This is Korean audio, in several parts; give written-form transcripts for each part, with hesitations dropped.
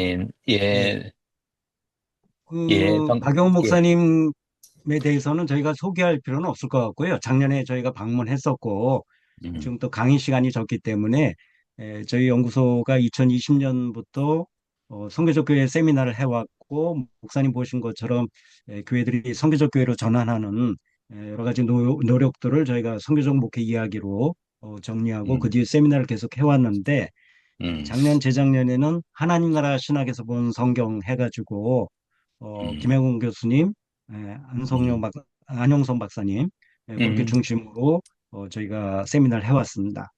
예, 예, 예, 박영훈 예, 목사님에 대해서는 저희가 소개할 필요는 없을 것 같고요. 작년에 저희가 방문했었고, 음, 지금 또 강의 시간이 적기 때문에, 저희 연구소가 2020년부터 선교적 교회 세미나를 해왔고, 목사님 보신 것처럼 교회들이 선교적 교회로 전환하는 여러 가지 노력들을 저희가 선교적 목회 이야기로 정리하고 그 음, 뒤에 세미나를 계속 해왔는데, 음, 작년, 재작년에는 하나님 나라 신학에서 본 성경 해가지고 음, 김영훈 교수님, 음, 안영선 박사님, 그렇게 음, 중심으로 저희가 세미나를 해왔습니다.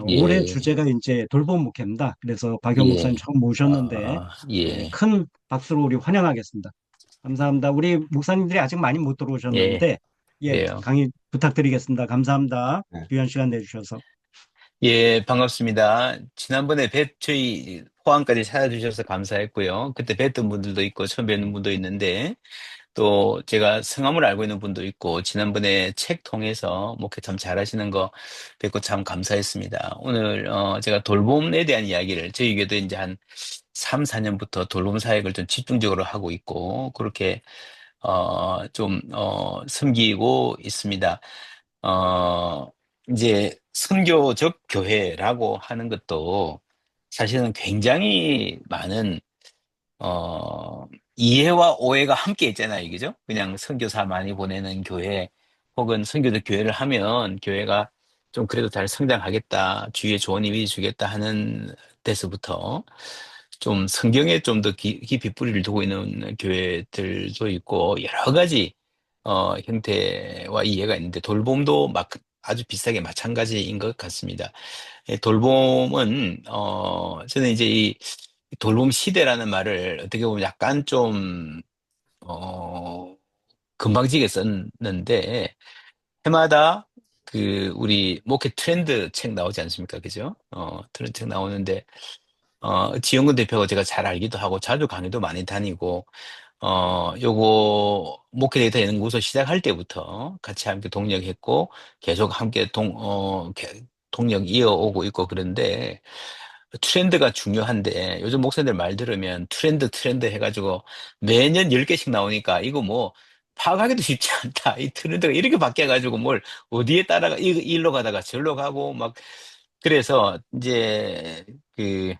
올해 예, 주제가 이제 돌봄 목회입니다. 그래서 박영 목사님 예, 처음 모셨는데 예, 큰 박수로 우리 환영하겠습니다. 감사합니다. 우리 목사님들이 아직 많이 못 예, 들어오셨는데 예, 그래요. 강의 부탁드리겠습니다. 감사합니다. 네. 귀한 시간 내주셔서. 예, 반갑습니다. 지난번에 저희 포항까지 찾아주셔서 감사했고요. 그때 뵀던 분들도 있고, 처음 뵙는 분도 있는데, 또 제가 성함을 알고 있는 분도 있고, 지난번에 책 통해서 목회 참 잘하시는 거 뵙고 참 감사했습니다. 오늘, 제가 돌봄에 대한 이야기를, 저희 교회도 이제 한 3, 4년부터 돌봄 사역을 좀 집중적으로 하고 있고, 그렇게, 섬기고 있습니다. 어, 이제 선교적 교회라고 하는 것도 사실은 굉장히 많은 어, 이해와 오해가 함께 있잖아요, 그죠? 그냥 선교사 많이 보내는 교회, 혹은 선교적 교회를 하면 교회가 좀 그래도 잘 성장하겠다, 주위에 좋은 이미지 주겠다 하는 데서부터 좀 성경에 좀 더 깊이 뿌리를 두고 있는 교회들도 있고, 여러 가지, 형태와 이해가 있는데, 돌봄도 막 아주 비슷하게 마찬가지인 것 같습니다. 돌봄은, 저는 이제 이 돌봄 시대라는 말을 어떻게 보면 약간 좀, 어, 금방지게 썼는데, 해마다 우리 목회 트렌드 책 나오지 않습니까? 그죠? 트렌드 책 나오는데, 지영근 대표가 제가 잘 알기도 하고, 자주 강의도 많이 다니고, 요거, 목회 데이터 연구소 시작할 때부터 같이 함께 동력했고, 계속 함께 동력 이어오고 있고 그런데, 트렌드가 중요한데, 요즘 목사님들 말 들으면 트렌드 해가지고 매년 10개씩 나오니까 이거 뭐, 파악하기도 쉽지 않다. 이 트렌드가 이렇게 바뀌어가지고 뭘 어디에 따라가, 일로 가다가 절로 가고 막, 그래서 이제 그,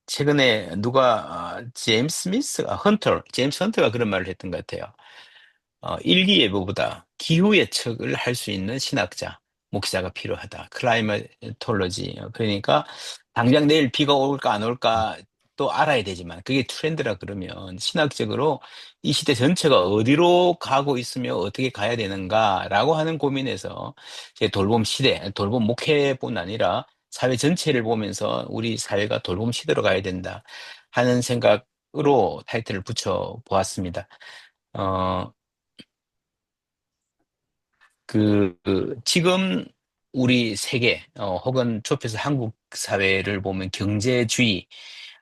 최근에 누가 제임스 헌터가 그런 말을 했던 것 같아요. 일기예보보다 기후 예측을 할 수 있는 신학자, 목사가 필요하다. 클라이마톨로지. 그러니까 당장 내일 비가 올까 안 올까 또 알아야 되지만 그게 트렌드라 그러면 신학적으로 이 시대 전체가 어디로 가고 있으며 어떻게 가야 되는가라고 하는 고민에서 제 돌봄 시대, 돌봄 목회뿐 아니라 사회 전체를 보면서 우리 사회가 돌봄 시대로 가야 된다 하는 생각으로 타이틀을 붙여 보았습니다. 어, 지금 우리 세계, 혹은 좁혀서 한국 사회를 보면 경제주의,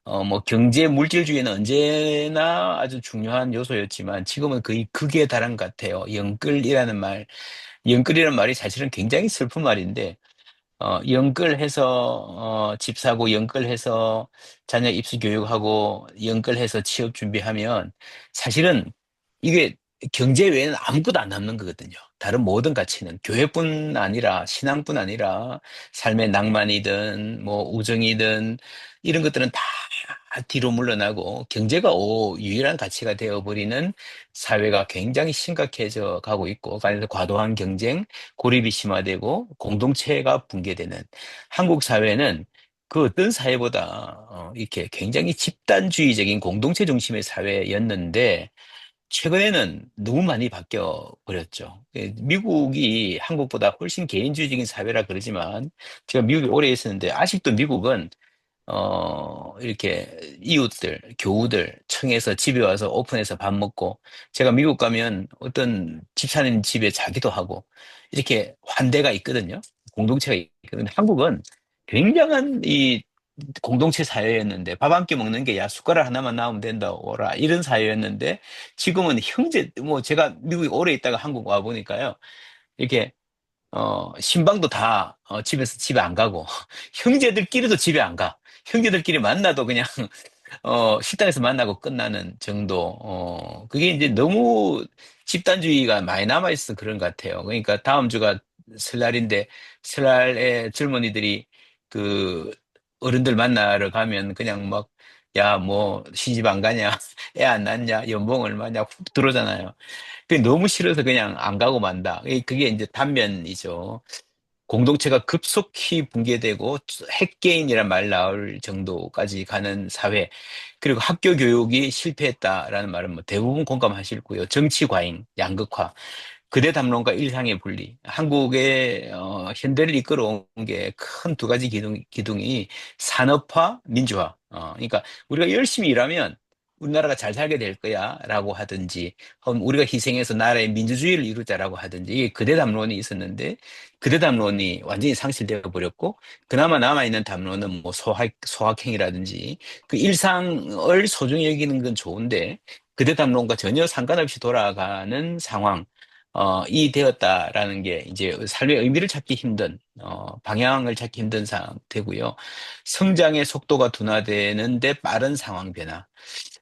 뭐 경제 물질주의는 언제나 아주 중요한 요소였지만 지금은 거의 극에 달한 것 같아요. 영끌이라는 말이 사실은 굉장히 슬픈 말인데, 연끌해서 집 사고 연끌해서 자녀 입시 교육하고 연끌해서 취업 준비하면 사실은 이게 경제 외에는 아무것도 안 남는 거거든요. 다른 모든 가치는 교회뿐 아니라 신앙뿐 아니라 삶의 낭만이든 뭐 우정이든 이런 것들은 다 뒤로 물러나고 경제가 유일한 가치가 되어버리는 사회가 굉장히 심각해져 가고 있고, 그래서 과도한 경쟁, 고립이 심화되고 공동체가 붕괴되는 한국 사회는 그 어떤 사회보다 이렇게 굉장히 집단주의적인 공동체 중심의 사회였는데 최근에는 너무 많이 바뀌어 버렸죠. 미국이 한국보다 훨씬 개인주의적인 사회라 그러지만 제가 미국에 오래 있었는데 아직도 미국은 이렇게 이웃들, 교우들 청해서 집에 와서 오픈해서 밥 먹고, 제가 미국 가면 어떤 집사님 집에 자기도 하고, 이렇게 환대가 있거든요. 공동체가 있거든요. 한국은 굉장한 이 공동체 사회였는데, 밥 한 끼 먹는 게 야, 숟가락 하나만 나오면 된다, 오라. 이런 사회였는데, 지금은 뭐 제가 미국에 오래 있다가 한국 와 보니까요. 이렇게 신방도 다 집에서 집에 안 가고 형제들끼리도 집에 안 가. 형제들끼리 만나도 그냥 식당에서 만나고 끝나는 정도. 그게 이제 너무 집단주의가 많이 남아있어 그런 것 같아요. 그러니까 다음 주가 설날인데, 설날에 젊은이들이 그 어른들 만나러 가면 그냥 막, 야, 뭐, 시집 안 가냐? 애 안 낳냐? 연봉 얼마냐? 훅 들어오잖아요. 그게 너무 싫어서 그냥 안 가고 만다. 그게 이제 단면이죠. 공동체가 급속히 붕괴되고 핵개인이란 말 나올 정도까지 가는 사회. 그리고 학교 교육이 실패했다라는 말은 뭐 대부분 공감하실 거고요. 정치 과잉, 양극화. 그대 담론과 일상의 분리. 한국의 현대를 이끌어온 게 큰 두 가지 기둥이 산업화, 민주화. 그러니까 우리가 열심히 일하면 우리나라가 잘 살게 될 거야라고 하든지, 혹은 우리가 희생해서 나라의 민주주의를 이루자라고 하든지, 이게 그대 담론이 있었는데 그대 담론이 완전히 상실되어 버렸고, 그나마 남아 있는 담론은 뭐 소확행이라든지 그 일상을 소중히 여기는 건 좋은데 그대 담론과 전혀 상관없이 돌아가는 상황. 이 되었다라는 게 이제 삶의 의미를 찾기 힘든, 방향을 찾기 힘든 상태고요. 성장의 속도가 둔화되는데 빠른 상황 변화.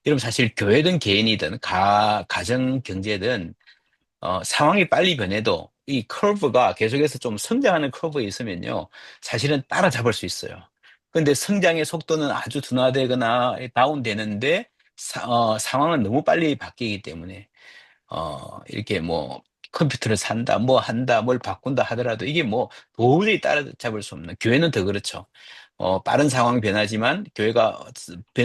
여러분 사실 교회든 개인이든 가정 경제든 상황이 빨리 변해도 이 커브가 계속해서 좀 성장하는 커브에 있으면요. 사실은 따라잡을 수 있어요. 근데 성장의 속도는 아주 둔화되거나 다운되는데 상황은 너무 빨리 바뀌기 때문에 이렇게 뭐 컴퓨터를 산다, 뭐 한다, 뭘 바꾼다 하더라도 이게 뭐 도저히 따라잡을 수 없는, 교회는 더 그렇죠. 빠른 상황 변화지만 교회가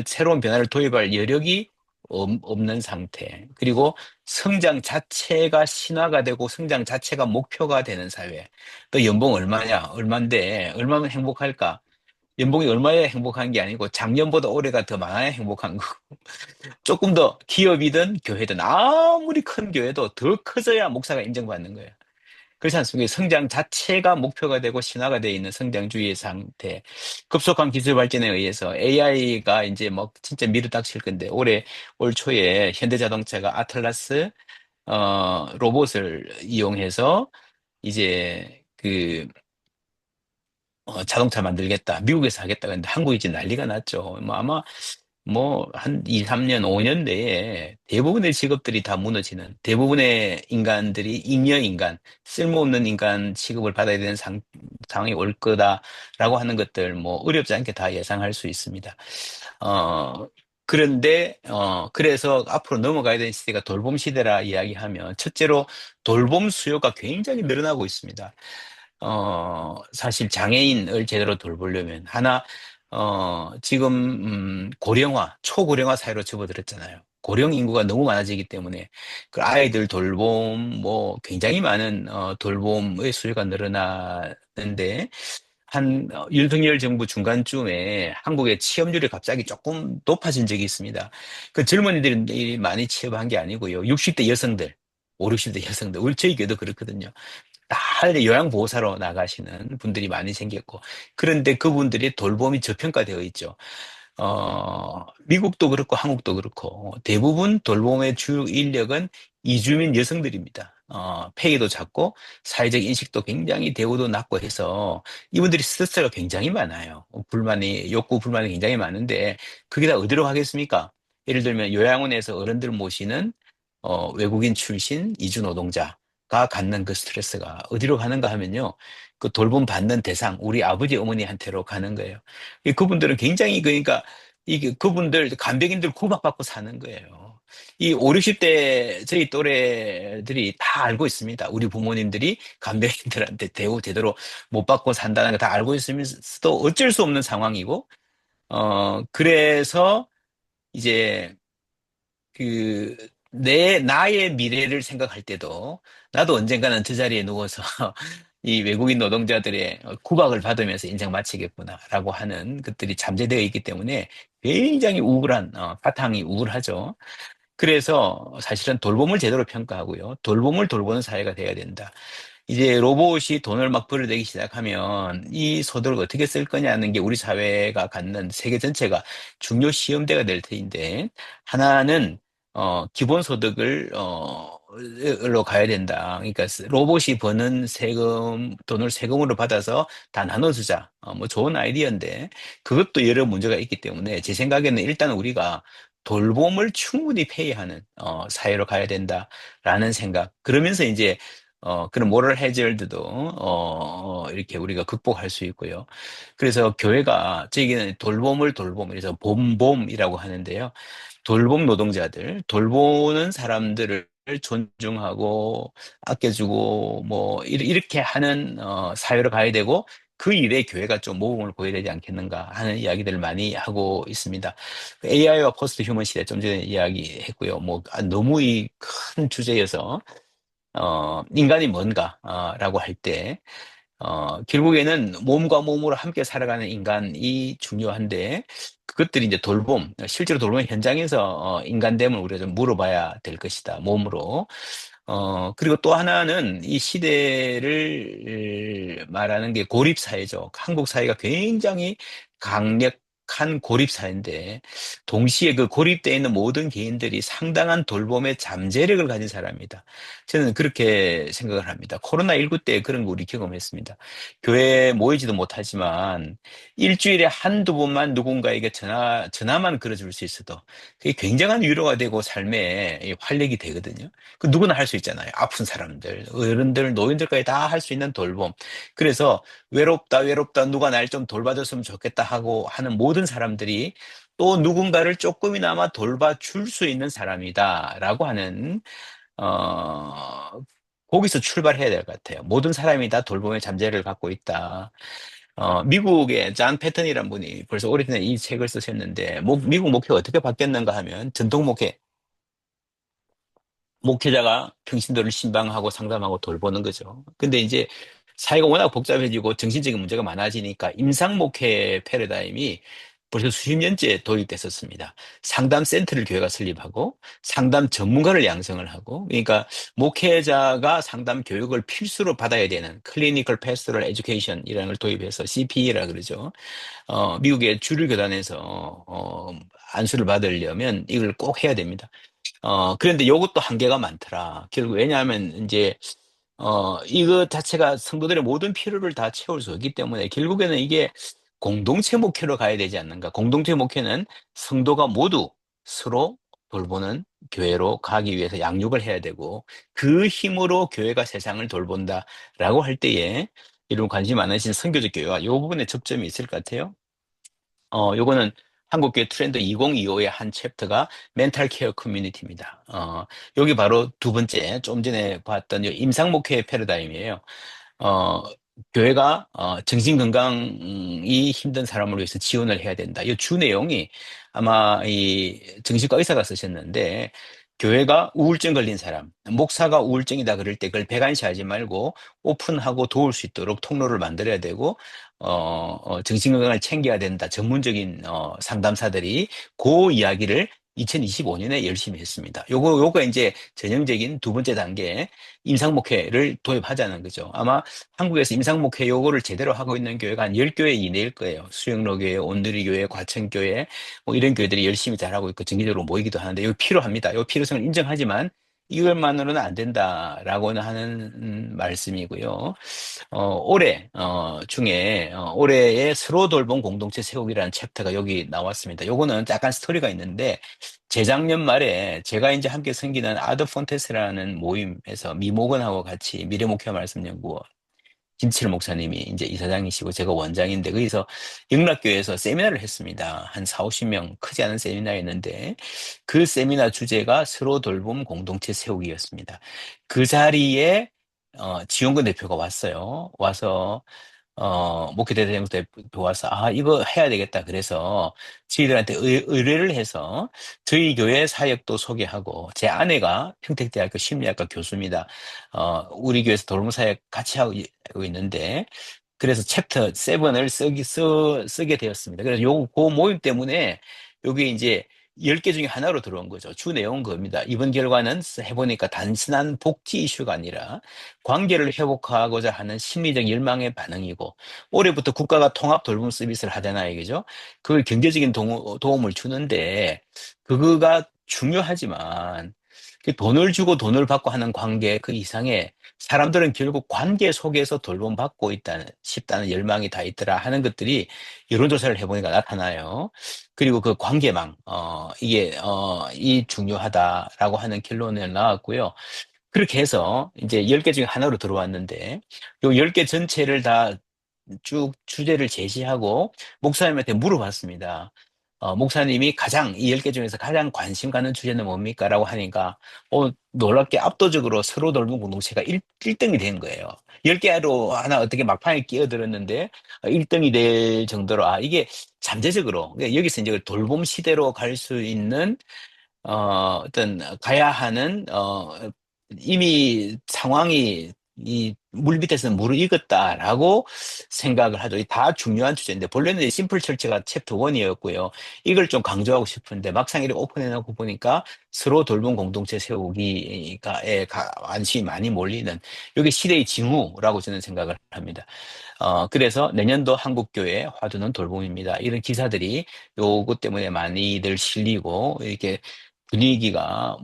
새로운 변화를 도입할 여력이 없는 상태. 그리고 성장 자체가 신화가 되고 성장 자체가 목표가 되는 사회. 또 연봉 얼마냐? 얼만데 얼마면 행복할까? 연봉이 얼마야 행복한 게 아니고 작년보다 올해가 더 많아야 행복한 거. 조금 더 기업이든 교회든 아무리 큰 교회도 더 커져야 목사가 인정받는 거예요. 그렇지 않습니까? 성장 자체가 목표가 되고 신화가 되어 있는 성장주의의 상태. 급속한 기술 발전에 의해서 AI가 이제 뭐 진짜 밀어닥칠 건데, 올 초에 현대자동차가 아틀라스 로봇을 이용해서 이제 자동차 만들겠다. 미국에서 하겠다. 근데 한국이 이제 난리가 났죠. 뭐 아마 뭐, 한 2, 3년, 5년 내에 대부분의 직업들이 다 무너지는, 대부분의 인간들이 잉여 인간, 쓸모없는 인간 취급을 받아야 되는 상황이 올 거다라고 하는 것들, 뭐, 어렵지 않게 다 예상할 수 있습니다. 어, 그런데, 그래서 앞으로 넘어가야 되는 시대가 돌봄 시대라 이야기하면, 첫째로 돌봄 수요가 굉장히 늘어나고 있습니다. 사실 장애인을 제대로 돌보려면, 지금, 고령화, 초고령화 사회로 접어들었잖아요. 고령 인구가 너무 많아지기 때문에 그 아이들 돌봄, 뭐 굉장히 많은 돌봄의 수요가 늘어나는데, 윤석열 정부 중간쯤에 한국의 취업률이 갑자기 조금 높아진 적이 있습니다. 그 젊은이들이 많이 취업한 게 아니고요. 60대 여성들, 5, 60대 여성들, 우리 저희 교회도 그렇거든요. 다 요양보호사로 나가시는 분들이 많이 생겼고, 그런데 그분들이 돌봄이 저평가되어 있죠. 미국도 그렇고 한국도 그렇고 대부분 돌봄의 주 인력은 이주민 여성들입니다. 페이도 작고 사회적 인식도 굉장히 대우도 낮고 해서 이분들이 스트레스가 굉장히 많아요. 욕구 불만이 굉장히 많은데 그게 다 어디로 가겠습니까? 예를 들면 요양원에서 어른들 모시는 외국인 출신 이주 노동자가 갖는 그 스트레스가 어디로 가는가 하면요. 그 돌봄 받는 대상, 우리 아버지 어머니한테로 가는 거예요. 그분들은 굉장히 그러니까 이게 그분들 간병인들 구박받고 사는 거예요. 이 5, 60대 저희 또래들이 다 알고 있습니다. 우리 부모님들이 간병인들한테 대우 제대로 못 받고 산다는 거 다 알고 있으면서도 어쩔 수 없는 상황이고, 그래서 이제 나의 미래를 생각할 때도 나도 언젠가는 저 자리에 누워서 이 외국인 노동자들의 구박을 받으면서 인생 마치겠구나라고 하는 것들이 잠재되어 있기 때문에 굉장히 바탕이 우울하죠. 그래서 사실은 돌봄을 제대로 평가하고요. 돌봄을 돌보는 사회가 돼야 된다. 이제 로봇이 돈을 막 벌어들이기 시작하면 이 소득을 어떻게 쓸 거냐는 게 우리 사회가 갖는 세계 전체가 중요 시험대가 될 터인데, 하나는 기본소득을 로 가야 된다. 그러니까 로봇이 버는 세금, 돈을 세금으로 받아서 다 나눠주자. 뭐 좋은 아이디어인데 그것도 여러 문제가 있기 때문에 제 생각에는 일단 우리가 돌봄을 충분히 페이하는 사회로 가야 된다라는 생각. 그러면서 이제 그런 모럴 해저드도 이렇게 우리가 극복할 수 있고요. 그래서 교회가 저기는 돌봄을 돌봄, 그래서 봄봄이라고 하는데요. 돌봄 노동자들, 돌보는 사람들을 존중하고 아껴주고 뭐 이렇게 하는 사회로 가야 되고 그 일에 교회가 좀 모범을 보여야 되지 않겠는가 하는 이야기들을 많이 하고 있습니다. AI와 포스트 휴먼 시대 좀 전에 이야기했고요. 뭐 너무 이 큰 주제여서 인간이 뭔가라고 할 때 결국에는 몸과 몸으로 함께 살아가는 인간이 중요한데, 그것들이 이제 돌봄, 실제로 돌봄 현장에서 인간됨을 우리가 좀 물어봐야 될 것이다, 몸으로. 그리고 또 하나는 이 시대를 말하는 게 고립사회죠. 한국 사회가 굉장히 강력한 고립사회인데, 동시에 그 고립되어 있는 모든 개인들이 상당한 돌봄의 잠재력을 가진 사람이다. 저는 그렇게 생각을 합니다. 코로나19 때 그런 거 우리 경험했습니다. 교회에 모이지도 못하지만 일주일에 한두 번만 누군가에게 전화만 걸어줄 수 있어도 그게 굉장한 위로가 되고 삶에 활력이 되거든요. 그 누구나 할 수 있잖아요. 아픈 사람들, 어른들, 노인들까지 다 할 수 있는 돌봄. 그래서 외롭다, 외롭다, 누가 날 좀 돌봐줬으면 좋겠다 하고 하는 모든 사람들이 또 누군가를 조금이나마 돌봐줄 수 있는 사람이다라고 하는 어, 거기서 출발해야 될 것 같아요. 모든 사람이 다 돌봄의 잠재를 갖고 있다. 미국의 잔 패턴이라는 분이 벌써 오래전에 이 책을 쓰셨는데, 미국 목회가 어떻게 바뀌었는가 하면 전통 목회자가 평신도를 신방하고 상담하고 돌보는 거죠. 근데 이제 사회가 워낙 복잡해지고 정신적인 문제가 많아지니까 임상 목회 패러다임이 벌써 수십 년째 도입됐었습니다. 상담 센터를 교회가 설립하고 상담 전문가를 양성을 하고, 그러니까 목회자가 상담 교육을 필수로 받아야 되는 클리니컬 패스토럴 에듀케이션이라는 걸 도입해서 CPE라 그러죠. 미국의 주류 교단에서 안수를 받으려면 이걸 꼭 해야 됩니다. 그런데 요것도 한계가 많더라. 결국 왜냐하면 이제 이거 자체가 성도들의 모든 필요를 다 채울 수 없기 때문에 결국에는 이게 공동체 목회로 가야 되지 않는가. 공동체 목회는 성도가 모두 서로 돌보는 교회로 가기 위해서 양육을 해야 되고 그 힘으로 교회가 세상을 돌본다라고 할 때에 이런 관심 많으신 선교적 교회와 요 부분에 접점이 있을 것 같아요. 요거는 한국교회 트렌드 2025의 한 챕터가 멘탈 케어 커뮤니티입니다. 여기 바로 두 번째, 좀 전에 봤던 이 임상목회 패러다임이에요. 어, 교회가 정신건강이 힘든 사람을 위해서 지원을 해야 된다. 이 주 내용이 아마 이 정신과 의사가 쓰셨는데, 교회가 우울증 걸린 사람, 목사가 우울증이다 그럴 때 그걸 배관시하지 말고 오픈하고 도울 수 있도록 통로를 만들어야 되고, 정신건강을 챙겨야 된다. 전문적인 상담사들이 그 이야기를 2025년에 열심히 했습니다. 요거 이제 전형적인 두 번째 단계 임상목회를 도입하자는 거죠. 아마 한국에서 임상목회 요거를 제대로 하고 있는 교회가 한 10교회 이내일 거예요. 수영로교회, 온누리교회, 과천교회, 뭐 이런 교회들이 열심히 잘하고 있고 정기적으로 모이기도 하는데 이거 필요합니다. 이 필요성을 인정하지만 이것만으로는 안 된다라고는 하는 말씀이고요. 올해 중에 올해의 서로 돌봄 공동체 세우기라는 챕터가 여기 나왔습니다. 요거는 약간 스토리가 있는데 재작년 말에 제가 이제 함께 섬기는 아더 폰테스라는 모임에서 미목원하고 같이 미래목회 말씀연구원 김칠 목사님이 이제 이사장이시고 제가 원장인데 거기서 영락교회에서 세미나를 했습니다. 한 4, 50명 크지 않은 세미나였는데 그 세미나 주제가 서로 돌봄 공동체 세우기였습니다. 그 자리에 지원근 대표가 왔어요. 와서 목회대장 대표 와서 이거 해야 되겠다. 그래서 저희들한테 의뢰를 해서 저희 교회 사역도 소개하고 제 아내가 평택대학교 심리학과 교수입니다. 우리 교회에서 돌봄 사역 같이 하고 있는데 그래서 챕터 7을 쓰게 되었습니다. 그래서 그 모임 때문에 여기 이제 10개 중에 하나로 들어온 거죠. 주 내용은 그겁니다. 이번 결과는 해보니까 단순한 복지 이슈가 아니라 관계를 회복하고자 하는 심리적 열망의 반응이고 올해부터 국가가 통합 돌봄 서비스를 하잖아요. 그죠? 그걸 경제적인 도움을 주는데 그거가 중요하지만 그 돈을 주고 돈을 받고 하는 관계 그 이상의 사람들은 결국 관계 속에서 돌봄받고 싶다는 열망이 다 있더라 하는 것들이 여론조사를 해보니까 나타나요. 그리고 그 관계망, 이 중요하다라고 하는 결론이 나왔고요. 그렇게 해서 이제 10개 중에 하나로 들어왔는데, 요 10개 전체를 다 쭉 주제를 제시하고 목사님한테 물어봤습니다. 목사님이 이 10개 중에서 가장 관심 가는 주제는 뭡니까? 라고 하니까, 놀랍게 압도적으로 서로 돌봄 공동체가 1등이 된 거예요. 10개로 하나 어떻게 막판에 끼어들었는데, 1등이 될 정도로, 이게 잠재적으로, 그러니까 여기서 이제 돌봄 시대로 갈 수 있는 가야 하는, 이미 상황이 이 물 밑에서는 무르익었다라고 생각을 하죠. 다 중요한 주제인데, 본래는 심플 철저가 챕터 1이었고요. 이걸 좀 강조하고 싶은데, 막상 이렇게 오픈해놓고 보니까 서로 돌봄 공동체 세우기에 관심이 많이 몰리는, 이게 시대의 징후라고 저는 생각을 합니다. 그래서 내년도 한국교회 화두는 돌봄입니다. 이런 기사들이 요것 때문에 많이들 실리고, 이렇게 분위기가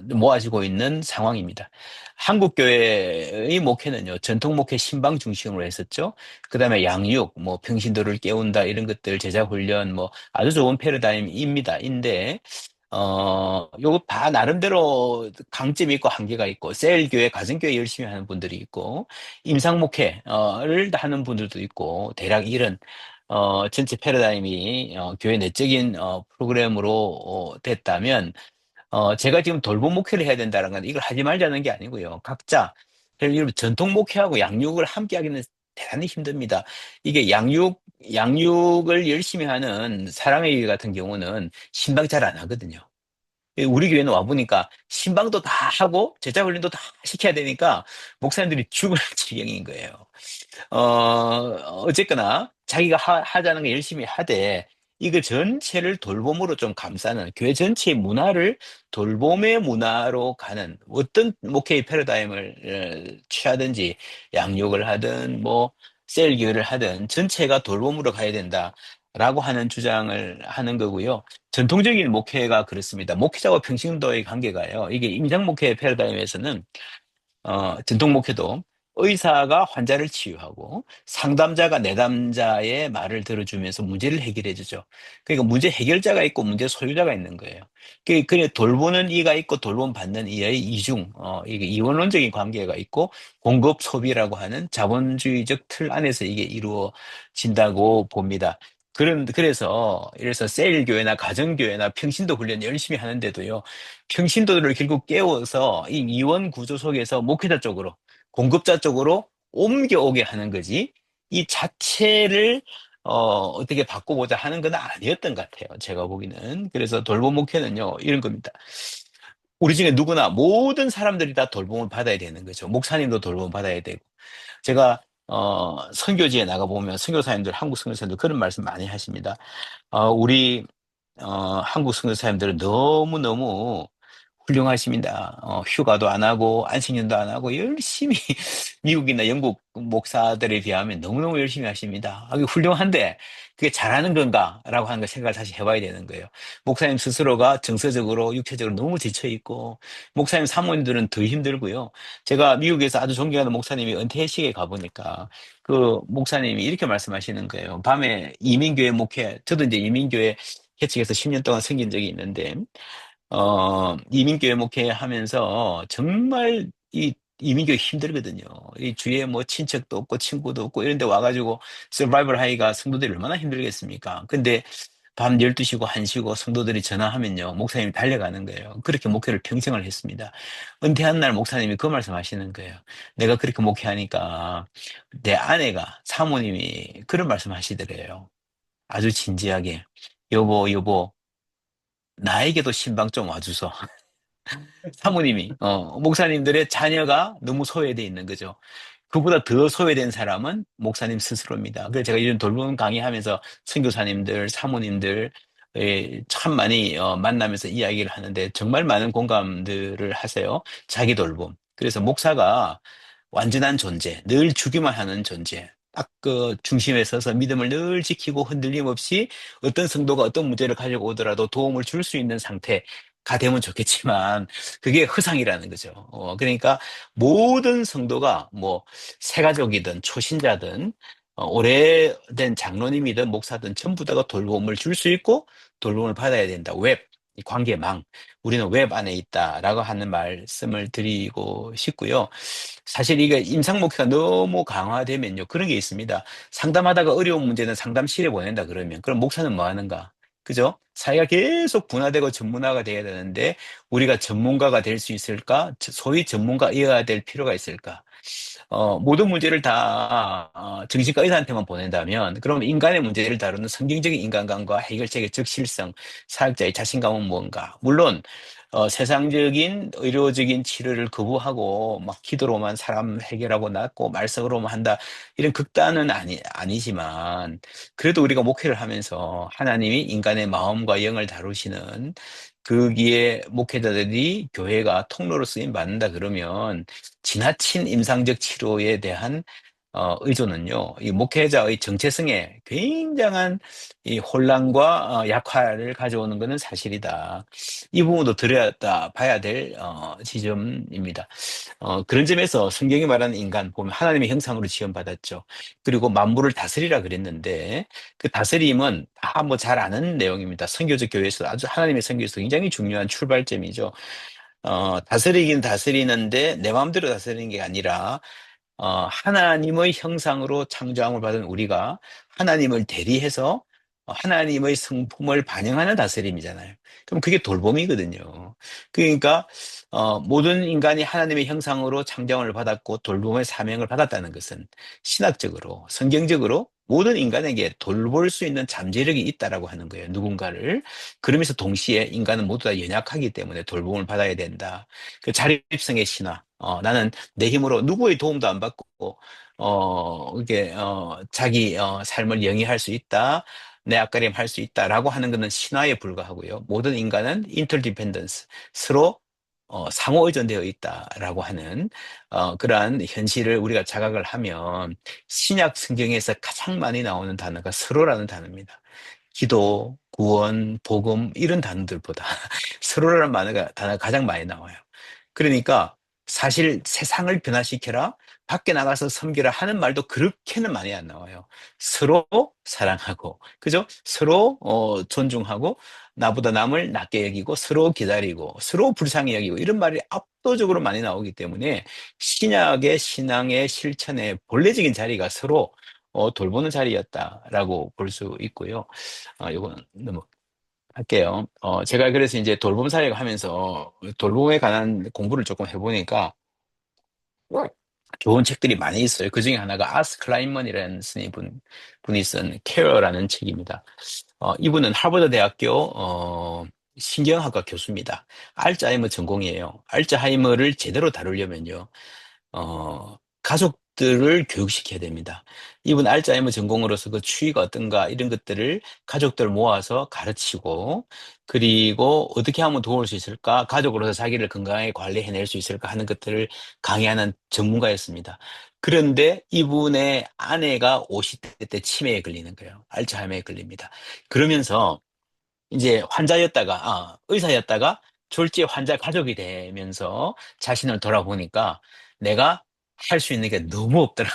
모아지고 있는 상황입니다. 한국교회의 목회는요, 전통 목회 신방 중심으로 했었죠. 그 다음에 양육, 평신도를 깨운다, 이런 것들, 제자훈련, 아주 좋은 패러다임입니다. 요거 다 나름대로 강점이 있고 한계가 있고, 셀교회, 가정교회 열심히 하는 분들이 있고, 임상목회를 하는 분들도 있고, 대략 이런, 전체 패러다임이, 교회 내적인, 프로그램으로, 됐다면, 제가 지금 돌봄 목회를 해야 된다는 건 이걸 하지 말자는 게 아니고요. 각자, 예를 들면 전통 목회하고 양육을 함께 하기는 대단히 힘듭니다. 이게 양육을 열심히 하는 사랑의 일 같은 경우는 신방 잘 안 하거든요. 우리 교회는 와보니까 신방도 다 하고 제자 훈련도 다 시켜야 되니까 목사님들이 죽을 지경인 거예요. 어쨌거나 자기가 하자는 거 열심히 하되 이거 전체를 돌봄으로 좀 감싸는 교회 전체의 문화를 돌봄의 문화로 가는 어떤 목회의 패러다임을 취하든지 양육을 하든 셀 교회를 하든 전체가 돌봄으로 가야 된다라고 하는 주장을 하는 거고요. 전통적인 목회가 그렇습니다. 목회자와 평신도의 관계가요. 이게 임상 목회 패러다임에서는 전통 목회도 의사가 환자를 치유하고 상담자가 내담자의 말을 들어주면서 문제를 해결해 주죠. 그러니까 문제 해결자가 있고 문제 소유자가 있는 거예요. 그래 돌보는 이가 있고 돌봄받는 이의 이게 이원론적인 관계가 있고 공급 소비라고 하는 자본주의적 틀 안에서 이게 이루어진다고 봅니다. 그래서 셀교회나 가정교회나 평신도 훈련 열심히 하는데도요, 평신도들을 결국 깨워서 이 이원 구조 속에서 목회자 쪽으로, 공급자 쪽으로 옮겨오게 하는 거지, 이 자체를, 어떻게 바꿔보자 하는 건 아니었던 것 같아요. 제가 보기는. 그래서 돌봄 목회는요, 이런 겁니다. 우리 중에 누구나 모든 사람들이 다 돌봄을 받아야 되는 거죠. 목사님도 돌봄을 받아야 되고. 제가, 선교지에 나가보면 선교사님들, 한국 선교사님들 그런 말씀 많이 하십니다. 우리 한국 선교사님들은 너무너무 훌륭하십니다. 휴가도 안 하고 안식년도 안 하고 열심히 미국이나 영국 목사들에 비하면 너무너무 열심히 하십니다. 그게 훌륭한데 그게 잘하는 건가라고 하는 걸 생각을 다시 해봐야 되는 거예요. 목사님 스스로가 정서적으로 육체적으로 너무 지쳐 있고 목사님 사모님들은 더 힘들고요. 제가 미국에서 아주 존경하는 목사님이 은퇴식에 가보니까 그 목사님이 이렇게 말씀하시는 거예요. 밤에 이민교회 목회, 저도 이제 이민교회 개척해서 10년 동안 섬긴 적이 있는데, 이민교회 목회하면서 정말 이 이민교회 힘들거든요. 이 주위에 친척도 없고 친구도 없고 이런 데 와가지고 서바이벌 하기가 성도들이 얼마나 힘들겠습니까? 근데 밤 12시고 1시고 성도들이 전화하면요. 목사님이 달려가는 거예요. 그렇게 목회를 평생을 했습니다. 은퇴한 날 목사님이 그 말씀 하시는 거예요. 내가 그렇게 목회하니까 내 아내가, 사모님이 그런 말씀 하시더래요. 아주 진지하게. 여보, 나에게도 신방 좀 와주소. 사모님이, 목사님들의 자녀가 너무 소외돼 있는 거죠. 그보다 더 소외된 사람은 목사님 스스로입니다. 그래서 제가 이런 돌봄 강의하면서 선교사님들, 사모님들, 참 많이 만나면서 이야기를 하는데 정말 많은 공감들을 하세요. 자기 돌봄. 그래서 목사가 완전한 존재, 늘 주기만 하는 존재. 딱 그 중심에 서서 믿음을 늘 지키고 흔들림 없이 어떤 성도가 어떤 문제를 가지고 오더라도 도움을 줄 수 있는 상태. 되면 좋겠지만 그게 허상이라는 거죠. 그러니까 모든 성도가 뭐 새가족이든 초신자든 오래된 장로님이든 목사든 전부 다가 돌봄을 줄 수 있고 돌봄을 받아야 된다. 이 관계망. 우리는 웹 안에 있다라고 하는 말씀을 드리고 싶고요. 사실 이게 임상 목표가 너무 강화되면요. 그런 게 있습니다. 상담하다가 어려운 문제는 상담실에 보낸다 그러면 그럼 목사는 뭐 하는가? 그죠? 사회가 계속 분화되고 전문화가 돼야 되는데 우리가 전문가가 될 수 있을까? 소위 전문가이어야 될 필요가 있을까? 모든 문제를 다 정신과 의사한테만 보낸다면 그럼 인간의 문제를 다루는 성경적인 인간관과 해결책의 적실성, 사역자의 자신감은 뭔가? 물론 세상적인 의료적인 치료를 거부하고 막 기도로만 사람 해결하고 낫고 말씀으로만 한다 이런 극단은 아니지만 그래도 우리가 목회를 하면서 하나님이 인간의 마음과 영을 다루시는 거기에 목회자들이 교회가 통로로 쓰임 받는다 그러면 지나친 임상적 치료에 대한 의존은요, 이 목회자의 정체성에 굉장한 이 혼란과 약화를 가져오는 것은 사실이다. 이 부분도 들여다 봐야 될 지점입니다. 그런 점에서 성경이 말하는 인간 보면 하나님의 형상으로 지원받았죠. 그리고 만물을 다스리라 그랬는데 그 다스림은 다 뭐 잘 아는 내용입니다. 선교적 교회에서 아주 하나님의 선교에서 굉장히 중요한 출발점이죠. 다스리긴 다스리는데 내 마음대로 다스리는 게 아니라 하나님의 형상으로 창조함을 받은 우리가 하나님을 대리해서 하나님의 성품을 반영하는 다스림이잖아요. 그럼 그게 돌봄이거든요. 그러니까 모든 인간이 하나님의 형상으로 창조함을 받았고 돌봄의 사명을 받았다는 것은 신학적으로, 성경적으로 모든 인간에게 돌볼 수 있는 잠재력이 있다라고 하는 거예요. 누군가를. 그러면서 동시에 인간은 모두 다 연약하기 때문에 돌봄을 받아야 된다. 그 자립성의 신화. 나는 내 힘으로 누구의 도움도 안 받고 이게 자기 삶을 영위할 수 있다. 내 앞가림 할 수 있다라고 하는 것은 신화에 불과하고요. 모든 인간은 인터디펜던스, 서로 상호 의존되어 있다라고 하는 그러한 현실을 우리가 자각을 하면 신약 성경에서 가장 많이 나오는 단어가 서로라는 단어입니다. 기도, 구원, 복음 이런 단어들보다 서로라는 단어가 가장 많이 나와요. 그러니까 사실 세상을 변화시켜라, 밖에 나가서 섬기라 하는 말도 그렇게는 많이 안 나와요. 서로 사랑하고, 그죠? 서로 존중하고, 나보다 남을 낮게 여기고, 서로 기다리고, 서로 불쌍히 여기고, 이런 말이 압도적으로 많이 나오기 때문에 신약의 신앙의 실천의 본래적인 자리가 서로 돌보는 자리였다라고 볼 수 있고요. 이거는 너무 할게요. 제가 그래서 이제 돌봄 사역을 하면서 돌봄에 관한 공부를 조금 해보니까 좋은 책들이 많이 있어요. 그 중에 하나가 아스 클라인먼이라는 분이 쓴 케어라는 책입니다. 이분은 하버드 대학교 신경학과 교수입니다. 알츠하이머 전공이에요. 알츠하이머를 제대로 다루려면요. 가족들을 교육시켜야 됩니다. 이분 알츠하이머 전공으로서 그 추이가 어떤가 이런 것들을 가족들 모아서 가르치고 그리고 어떻게 하면 도울 수 있을까? 가족으로서 자기를 건강하게 관리해낼 수 있을까 하는 것들을 강의하는 전문가였습니다. 그런데 이분의 아내가 50대 때 치매에 걸리는 거예요. 알츠하이머에 걸립니다. 그러면서 이제 의사였다가 졸지에 환자 가족이 되면서 자신을 돌아보니까 내가 할 수 있는 게 너무 없더라.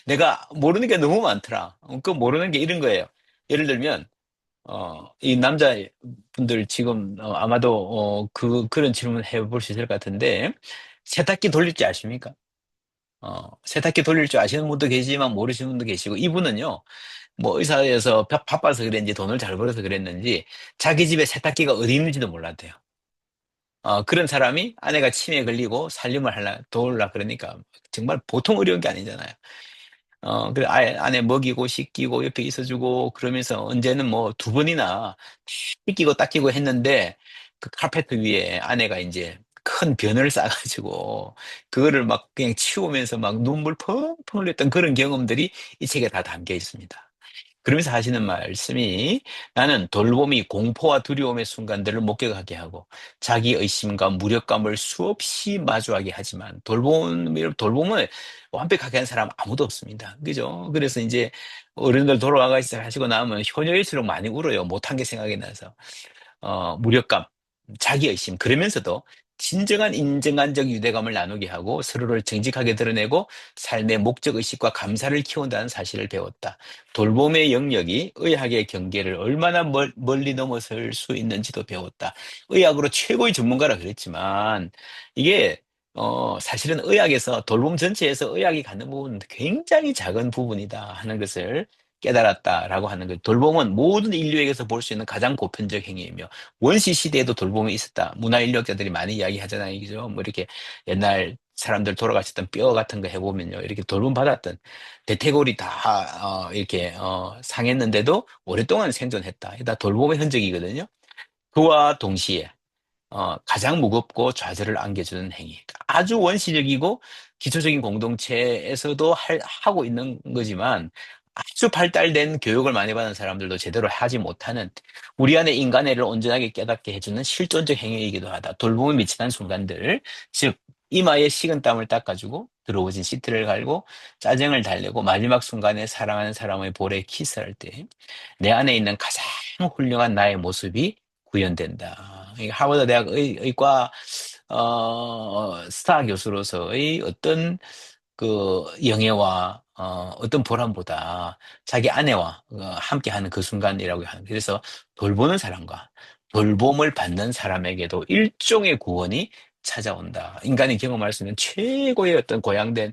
내가 모르는 게 너무 많더라. 그 모르는 게 이런 거예요. 예를 들면, 이 남자분들 지금 아마도 그런 질문 해볼 수 있을 것 같은데, 세탁기 돌릴 줄 아십니까? 세탁기 돌릴 줄 아시는 분도 계시지만 모르시는 분도 계시고, 이분은요, 뭐 의사여서 바빠서 그랬는지 돈을 잘 벌어서 그랬는지 자기 집에 세탁기가 어디 있는지도 몰랐대요. 그런 사람이 아내가 치매에 걸리고 살림을 도울라 그러니까 정말 보통 어려운 게 아니잖아요. 그래 아내 먹이고 씻기고 옆에 있어주고 그러면서 언제는 뭐 두 번이나 씻기고 닦이고 했는데 그 카페트 위에 아내가 이제 큰 변을 쌓아가지고 그거를 막 그냥 치우면서 막 눈물 펑펑 흘렸던 그런 경험들이 이 책에 다 담겨 있습니다. 그러면서 하시는 말씀이 나는 돌봄이 공포와 두려움의 순간들을 목격하게 하고 자기 의심과 무력감을 수없이 마주하게 하지만 돌봄을 완벽하게 한 사람 아무도 없습니다. 그죠? 그래서 이제 어른들 돌아가시고 나면 효녀일수록 많이 울어요. 못한 게 생각이 나서. 무력감. 자기의심, 그러면서도 진정한 인정한적 유대감을 나누게 하고 서로를 정직하게 드러내고 삶의 목적의식과 감사를 키운다는 사실을 배웠다. 돌봄의 영역이 의학의 경계를 얼마나 멀리 넘어설 수 있는지도 배웠다. 의학으로 최고의 전문가라 그랬지만 이게 사실은 의학에서 돌봄 전체에서 의학이 갖는 부분은 굉장히 작은 부분이다 하는 것을 깨달았다라고 하는 것. 돌봄은 모든 인류에게서 볼 수 있는 가장 보편적 행위이며 원시 시대에도 돌봄이 있었다. 문화인력자들이 많이 이야기하잖아요. 그죠? 뭐 이렇게 옛날 사람들 돌아가셨던 뼈 같은 거 해보면요. 이렇게 돌봄 받았던 대퇴골이 다, 이렇게, 상했는데도 오랫동안 생존했다. 다 돌봄의 흔적이거든요. 그와 동시에 가장 무겁고 좌절을 안겨주는 행위. 아주 원시적이고 기초적인 공동체에서도 하고 있는 거지만 아주 발달된 교육을 많이 받은 사람들도 제대로 하지 못하는 우리 안에 인간애를 온전하게 깨닫게 해주는 실존적 행위이기도 하다. 돌봄에 미치는 순간들, 즉 이마에 식은땀을 닦아주고 들어오진 시트를 갈고 짜증을 달래고 마지막 순간에 사랑하는 사람의 볼에 키스할 때 내 안에 있는 가장 훌륭한 나의 모습이 구현된다. 이 하버드 대학 의과 스타 교수로서의 어떤 그 영예와 어떤 보람보다 자기 아내와 함께하는 그 순간이라고 하는. 그래서 돌보는 사람과 돌봄을 받는 사람에게도 일종의 구원이 찾아온다. 인간이 경험할 수 있는 최고의 어떤 고양된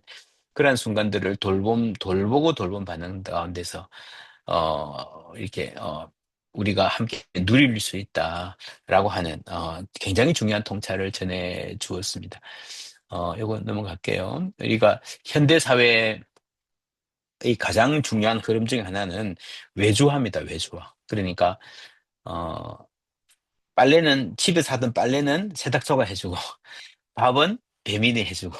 그러한 순간들을 돌보고 돌봄 받는 가운데서 이렇게 우리가 함께 누릴 수 있다라고 하는 굉장히 중요한 통찰을 전해 주었습니다. 요거 넘어갈게요. 우리가 현대 사회의 가장 중요한 흐름 중에 하나는 외주화입니다. 외주화. 그러니까 어, 빨래는 집에서 하던 빨래는 세탁소가 해주고 밥은 배민이 해주고,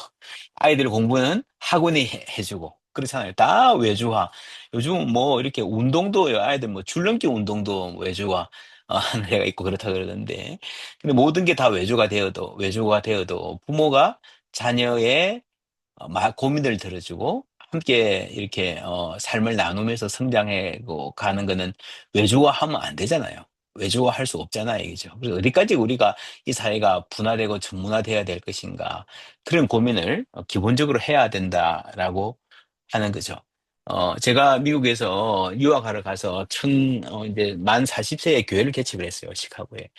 아이들 공부는 학원이 해주고, 그렇잖아요. 다 외주화. 요즘 뭐 이렇게 운동도, 아이들 뭐 줄넘기 운동도 외주화 하는 애가 있고 그렇다 그러던데. 근데 모든 게 다 외주가 되어도 부모가 자녀의 고민을 들어주고 함께 이렇게 삶을 나누면서 성장해 가는 거는 외주화하면 안 되잖아요. 외주화할 수 없잖아요, 그죠? 그래서 어디까지 우리가 이 사회가 분화되고 전문화돼야 될 것인가 그런 고민을 기본적으로 해야 된다라고 하는 거죠. 제가 미국에서 유학하러 가서 이제 만 40세에 교회를 개척을 했어요, 시카고에.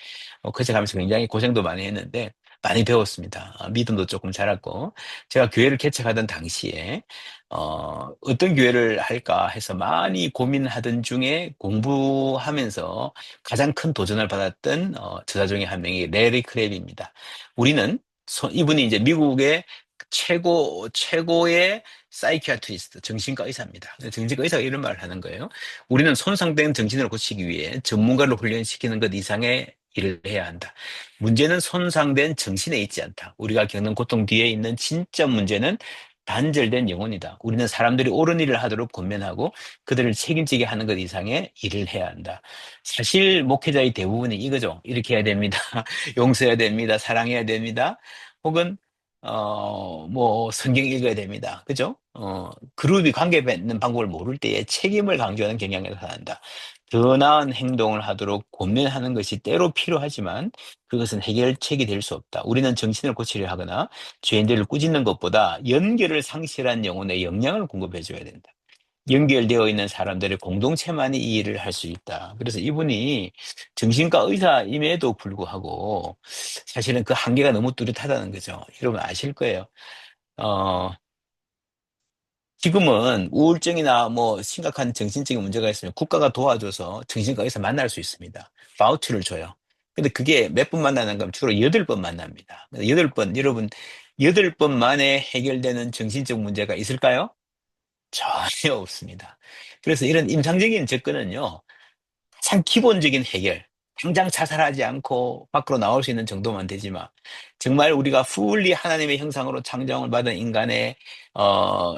그제 가면서 굉장히 고생도 많이 했는데 많이 배웠습니다. 믿음도 조금 자랐고 제가 교회를 개척하던 당시에 어떤 교회를 할까 해서 많이 고민하던 중에 공부하면서 가장 큰 도전을 받았던 저자 중에 한 명이 레리 크랩입니다. 우리는 이분이 이제 미국의 최고의 사이키아트리스트, 정신과 의사입니다. 정신과 의사가 이런 말을 하는 거예요. 우리는 손상된 정신을 고치기 위해 전문가를 훈련시키는 것 이상의 일을 해야 한다. 문제는 손상된 정신에 있지 않다. 우리가 겪는 고통 뒤에 있는 진짜 문제는 단절된 영혼이다. 우리는 사람들이 옳은 일을 하도록 권면하고 그들을 책임지게 하는 것 이상의 일을 해야 한다. 사실 목회자의 대부분이 이거죠. 이렇게 해야 됩니다. 용서해야 됩니다. 사랑해야 됩니다. 혹은 뭐 성경 읽어야 됩니다. 그죠? 그룹이 관계 맺는 방법을 모를 때에 책임을 강조하는 경향이 나타난다. 더 나은 행동을 하도록 권면하는 것이 때로 필요하지만 그것은 해결책이 될 수 없다. 우리는 정신을 고치려 하거나 죄인들을 꾸짖는 것보다 연결을 상실한 영혼에 영향을 공급해 줘야 된다. 연결되어 있는 사람들의 공동체만이 이 일을 할 수 있다. 그래서 이분이 정신과 의사임에도 불구하고 사실은 그 한계가 너무 뚜렷하다는 거죠. 여러분 아실 거예요. 어, 지금은 우울증이나 뭐 심각한 정신적인 문제가 있으면 국가가 도와줘서 정신과 의사 만날 수 있습니다. 바우처를 줘요. 근데 그게 몇 번 만나는 건 주로 8번 만납니다. 8번, 여러분, 8번 만에 해결되는 정신적 문제가 있을까요? 전혀 없습니다. 그래서 이런 임상적인 접근은요, 가장 기본적인 해결, 당장 자살하지 않고 밖으로 나올 수 있는 정도만 되지만, 정말 우리가 fully 하나님의 형상으로 창조을 받은 인간의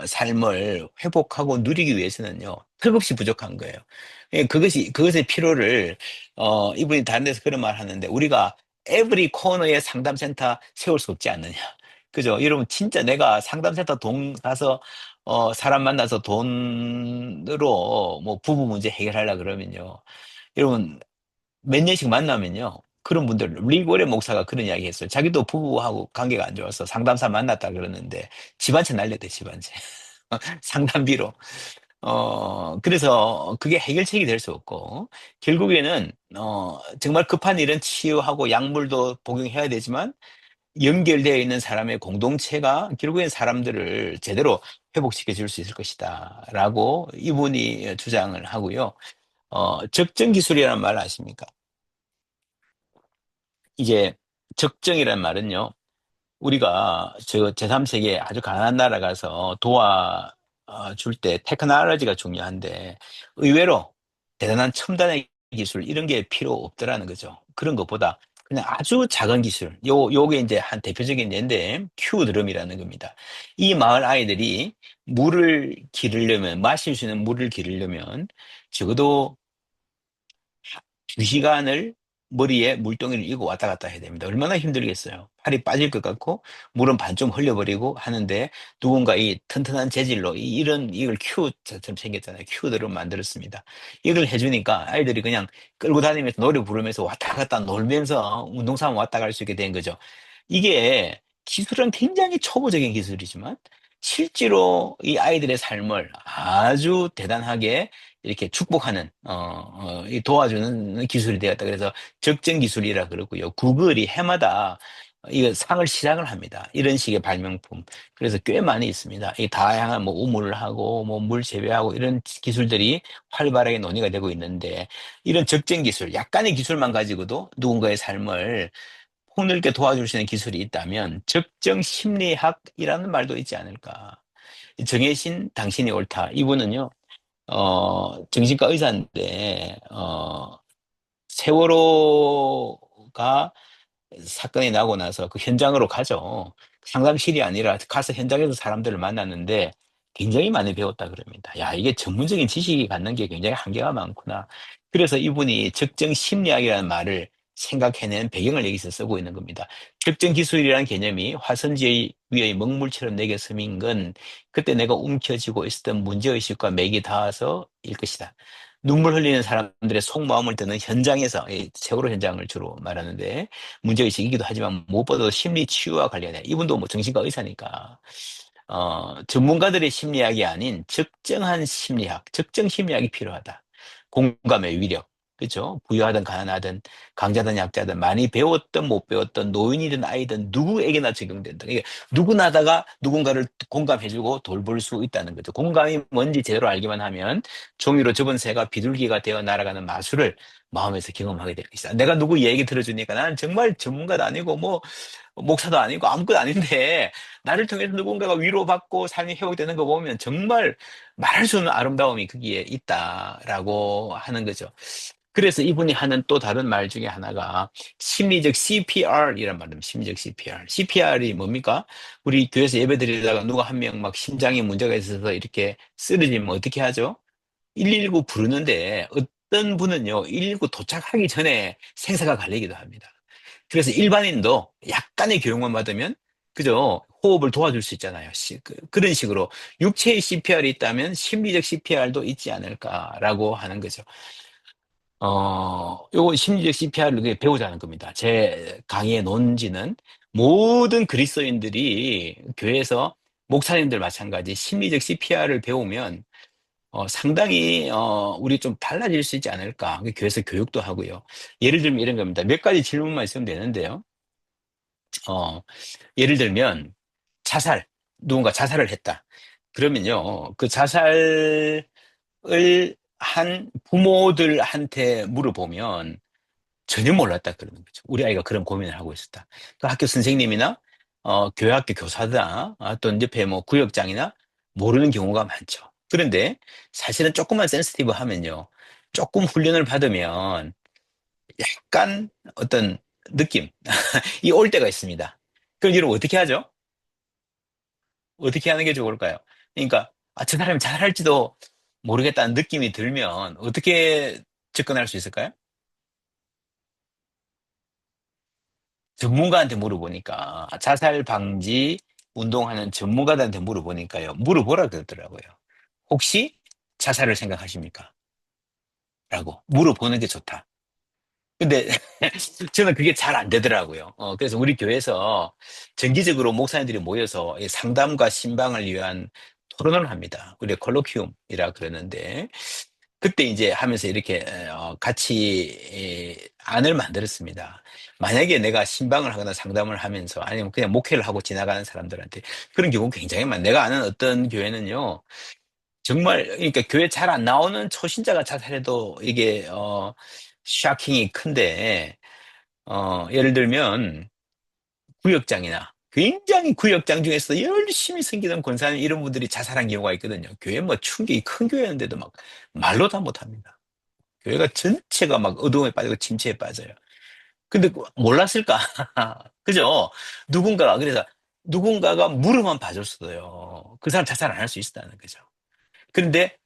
삶을 회복하고 누리기 위해서는요, 턱없이 부족한 거예요. 그것의 필요를 이분이 다른 데서 그런 말 하는데 우리가 에브리 코너에 상담센터 세울 수 없지 않느냐. 그죠? 여러분 진짜 내가 상담센터 돈 가서 사람 만나서 돈으로 뭐 부부 문제 해결하려 그러면요. 여러분 몇 년씩 만나면요. 그런 분들, 리고레 목사가 그런 이야기 했어요. 자기도 부부하고 관계가 안 좋아서 상담사 만났다 그러는데 집 한 채 날렸대, 집 한 채. 상담비로. 그래서 그게 해결책이 될 수 없고, 결국에는, 정말 급한 일은 치유하고 약물도 복용해야 되지만, 연결되어 있는 사람의 공동체가 결국엔 사람들을 제대로 회복시켜 줄 수 있을 것이다. 라고 이분이 주장을 하고요. 적정 기술이라는 말 아십니까? 이게 적정이라는 말은요. 우리가 저 제3세계 아주 가난한 나라 가서 도와줄 때 테크놀로지가 중요한데 의외로 대단한 첨단의 기술 이런 게 필요 없더라는 거죠. 그런 것보다 그냥 아주 작은 기술, 요게 이제 한 대표적인 예인데 큐 드럼이라는 겁니다. 이 마을 아이들이 물을 기르려면 마실 수 있는 물을 기르려면 적어도 2시간을 머리에 물동이를 이고 왔다 갔다 해야 됩니다. 얼마나 힘들겠어요. 팔이 빠질 것 같고 물은 반쯤 흘려버리고 하는데 누군가 이 튼튼한 재질로 이걸 큐처럼 생겼잖아요. 큐들을 만들었습니다. 이걸 해주니까 아이들이 그냥 끌고 다니면서 노래 부르면서 왔다 갔다 놀면서 운동삼아 왔다 갈 수 있게 된 거죠. 이게 기술은 굉장히 초보적인 기술이지만 실제로 이 아이들의 삶을 아주 대단하게 이렇게 축복하는 이 도와주는 기술이 되었다. 그래서 적정 기술이라 그러고요. 구글이 해마다 이거 상을 시작을 합니다. 이런 식의 발명품. 그래서 꽤 많이 있습니다. 이 다양한 뭐 우물을 하고 뭐 물 재배하고 이런 기술들이 활발하게 논의가 되고 있는데 이런 적정 기술, 약간의 기술만 가지고도 누군가의 삶을 폭넓게 도와줄 수 있는 기술이 있다면 적정 심리학이라는 말도 있지 않을까. 정혜신 당신이 옳다. 이분은요. 정신과 의사인데, 세월호가 사건이 나고 나서 그 현장으로 가죠. 상담실이 아니라 가서 현장에서 사람들을 만났는데 굉장히 많이 배웠다 그럽니다. 야, 이게 전문적인 지식이 갖는 게 굉장히 한계가 많구나. 그래서 이분이 적정 심리학이라는 말을 생각해낸 배경을 여기서 쓰고 있는 겁니다. 적정 기술이라는 개념이 화선지 위의 먹물처럼 내게 스민 건 그때 내가 움켜쥐고 있었던 문제의식과 맥이 닿아서일 것이다. 눈물 흘리는 사람들의 속마음을 듣는 현장에서, 이 세월호 현장을 주로 말하는데, 문제의식이기도 하지만 무엇보다도 심리 치유와 관련해. 이분도 뭐 정신과 의사니까. 전문가들의 심리학이 아닌 적정한 심리학, 적정 심리학이 필요하다. 공감의 위력. 그렇죠? 부유하든 가난하든 강자든 약자든 많이 배웠든 못 배웠든 노인이든 아이든 누구에게나 적용된다. 이게 누구나다가 누군가를 공감해주고 돌볼 수 있다는 거죠. 공감이 뭔지 제대로 알기만 하면 종이로 접은 새가 비둘기가 되어 날아가는 마술을 마음에서 경험하게 될 것이다. 내가 누구 얘기 들어주니까 나는 정말 전문가도 아니고 뭐 목사도 아니고 아무것도 아닌데 나를 통해서 누군가가 위로받고 삶이 회복되는 거 보면 정말 말할 수 없는 아름다움이 거기에 있다라고 하는 거죠. 그래서 이분이 하는 또 다른 말 중에 하나가 심리적 CPR이란 말입니다. 심리적 CPR. CPR이 뭡니까? 우리 교회에서 예배 드리다가 누가 한 명 막 심장에 문제가 있어서 이렇게 쓰러지면 어떻게 하죠? 119 부르는데 어떤 분은요, 119 도착하기 전에 생사가 갈리기도 합니다. 그래서 일반인도 약간의 교육만 받으면, 그죠? 호흡을 도와줄 수 있잖아요. 그런 식으로 육체의 CPR이 있다면 심리적 CPR도 있지 않을까라고 하는 거죠. 요거 심리적 CPR을 배우자는 겁니다. 제 강의의 논지는 모든 그리스도인들이 교회에서 목사님들 마찬가지 심리적 CPR을 배우면 상당히 우리 좀 달라질 수 있지 않을까. 교회에서 교육도 하고요. 예를 들면 이런 겁니다. 몇 가지 질문만 있으면 되는데요. 어, 예를 들면 누군가 자살을 했다. 그러면요, 그 자살을 한 부모들한테 물어보면 전혀 몰랐다 그러는 거죠. 우리 아이가 그런 고민을 하고 있었다. 그 학교 선생님이나 교회학교 교사나 또 옆에 뭐 구역장이나 모르는 경우가 많죠. 그런데 사실은 조금만 센시티브 하면요. 조금 훈련을 받으면 약간 어떤 느낌, 이 올 때가 있습니다. 그럼 여러분 어떻게 하죠? 어떻게 하는 게 좋을까요? 그러니까 저 사람이 잘할지도 모르겠다는 느낌이 들면 어떻게 접근할 수 있을까요? 전문가한테 물어보니까 자살 방지 운동하는 전문가들한테 물어보니까요. 물어보라 그러더라고요. 혹시 자살을 생각하십니까? 라고 물어보는 게 좋다. 근데 저는 그게 잘 안 되더라고요. 그래서 우리 교회에서 정기적으로 목사님들이 모여서 이 상담과 신방을 위한 토론을 합니다. 우리 콜로퀴움이라 그러는데 그때 이제 하면서 이렇게 같이 안을 만들었습니다. 만약에 내가 신방을 하거나 상담을 하면서 아니면 그냥 목회를 하고 지나가는 사람들한테 그런 경우 굉장히 많아요. 내가 아는 어떤 교회는요. 정말 그러니까 교회 잘 안 나오는 초신자가 자살해도 이게 샤킹이 큰데 예를 들면 구역장이나 굉장히 구역장 중에서 열심히 섬기던 권사님 이런 분들이 자살한 경우가 있거든요. 교회 뭐 충격이 큰 교회였는데도 막 말로 다 못합니다. 교회가 전체가 막 어두움에 빠지고 침체에 빠져요. 근데 몰랐을까? 그죠? 그래서 누군가가 물어만 봐줬어요. 그 사람 자살 안 할 수 있었다는 거죠. 그런데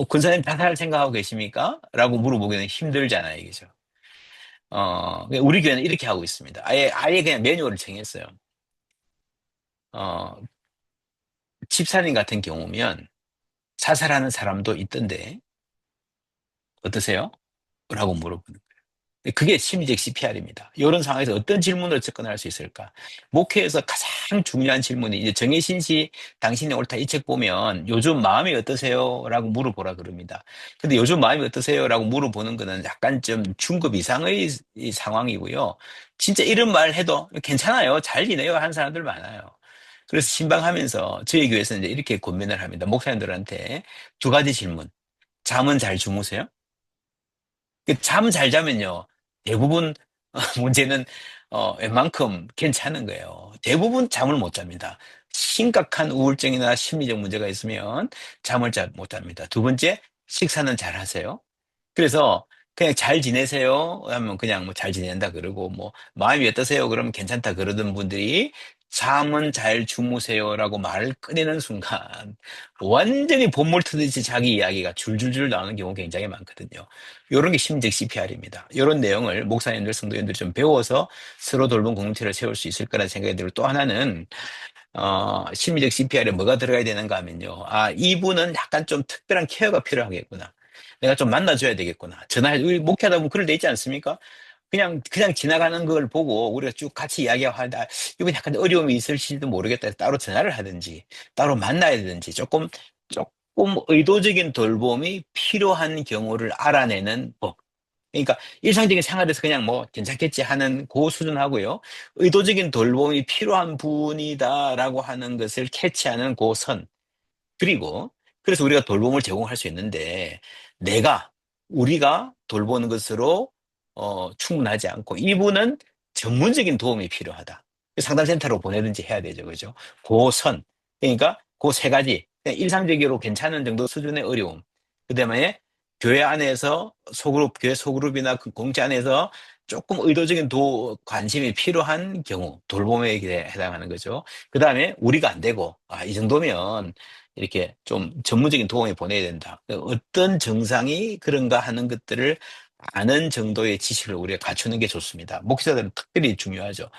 권사님 자살 생각하고 계십니까? 라고 물어보기는 힘들잖아요, 이게죠. 우리 교회는 이렇게 하고 있습니다. 아예 그냥 매뉴얼을 정했어요. 어, 집사님 같은 경우면 자살하는 사람도 있던데 어떠세요? 라고 물어보는 그게 심리적 CPR입니다. 이런 상황에서 어떤 질문을 접근할 수 있을까? 목회에서 가장 중요한 질문이 이제 정혜신 씨 당신이 옳다 이 책 보면 요즘 마음이 어떠세요? 라고 물어보라 그럽니다. 근데 요즘 마음이 어떠세요? 라고 물어보는 거는 약간 좀 중급 이상의 이 상황이고요. 진짜 이런 말 해도 괜찮아요. 잘 지내요. 하는 사람들 많아요. 그래서 신방하면서 저희 교회에서는 이제 이렇게 권면을 합니다. 목사님들한테 두 가지 질문. 잠은 잘 주무세요? 잠 잘 자면요. 대부분 문제는 웬만큼 괜찮은 거예요. 대부분 잠을 못 잡니다. 심각한 우울증이나 심리적 문제가 있으면 잠을 잘 못 잡니다. 두 번째, 식사는 잘 하세요? 그래서 그냥 잘 지내세요 하면 그냥 뭐 잘 지낸다 그러고 뭐 마음이 어떠세요? 그러면 괜찮다 그러던 분들이 잠은 잘 주무세요라고 말을 꺼내는 순간 완전히 본물 트듯이 자기 이야기가 줄줄줄 나오는 경우가 굉장히 많거든요. 이런 게 심리적 CPR입니다. 이런 내용을 목사님들, 성도님들이 좀 배워서 서로 돌봄 공동체를 세울 수 있을 거라는 생각이 들고 또 하나는 심리적 CPR에 뭐가 들어가야 되는가 하면요. 이분은 약간 좀 특별한 케어가 필요하겠구나. 내가 좀 만나줘야 되겠구나. 우리 목회하다 보면 그럴 때 있지 않습니까? 그냥 지나가는 걸 보고 우리가 쭉 같이 이야기하고 하다 이분 약간 어려움이 있을지도 모르겠다 해서 따로 전화를 하든지 따로 만나야 되든지 조금 의도적인 돌봄이 필요한 경우를 알아내는 법. 그러니까 일상적인 생활에서 그냥 뭐 괜찮겠지 하는 그 수준하고요. 의도적인 돌봄이 필요한 분이다라고 하는 것을 캐치하는 그 선. 그리고 그래서 우리가 돌봄을 제공할 수 있는데 내가 우리가 돌보는 것으로 충분하지 않고 이분은 전문적인 도움이 필요하다. 상담센터로 보내든지 해야 되죠. 그죠? 그 선. 그러니까 그 세 가지. 그냥 일상적으로 괜찮은 정도 수준의 어려움. 그다음에 교회 안에서 교회 소그룹이나 그 공체 안에서 조금 의도적인 관심이 필요한 경우, 돌봄에 해당하는 거죠. 그 다음에 우리가 안 되고, 이 정도면 이렇게 좀 전문적인 도움을 보내야 된다. 어떤 증상이 그런가 하는 것들을 아는 정도의 지식을 우리가 갖추는 게 좋습니다. 목회자들은 특별히 중요하죠.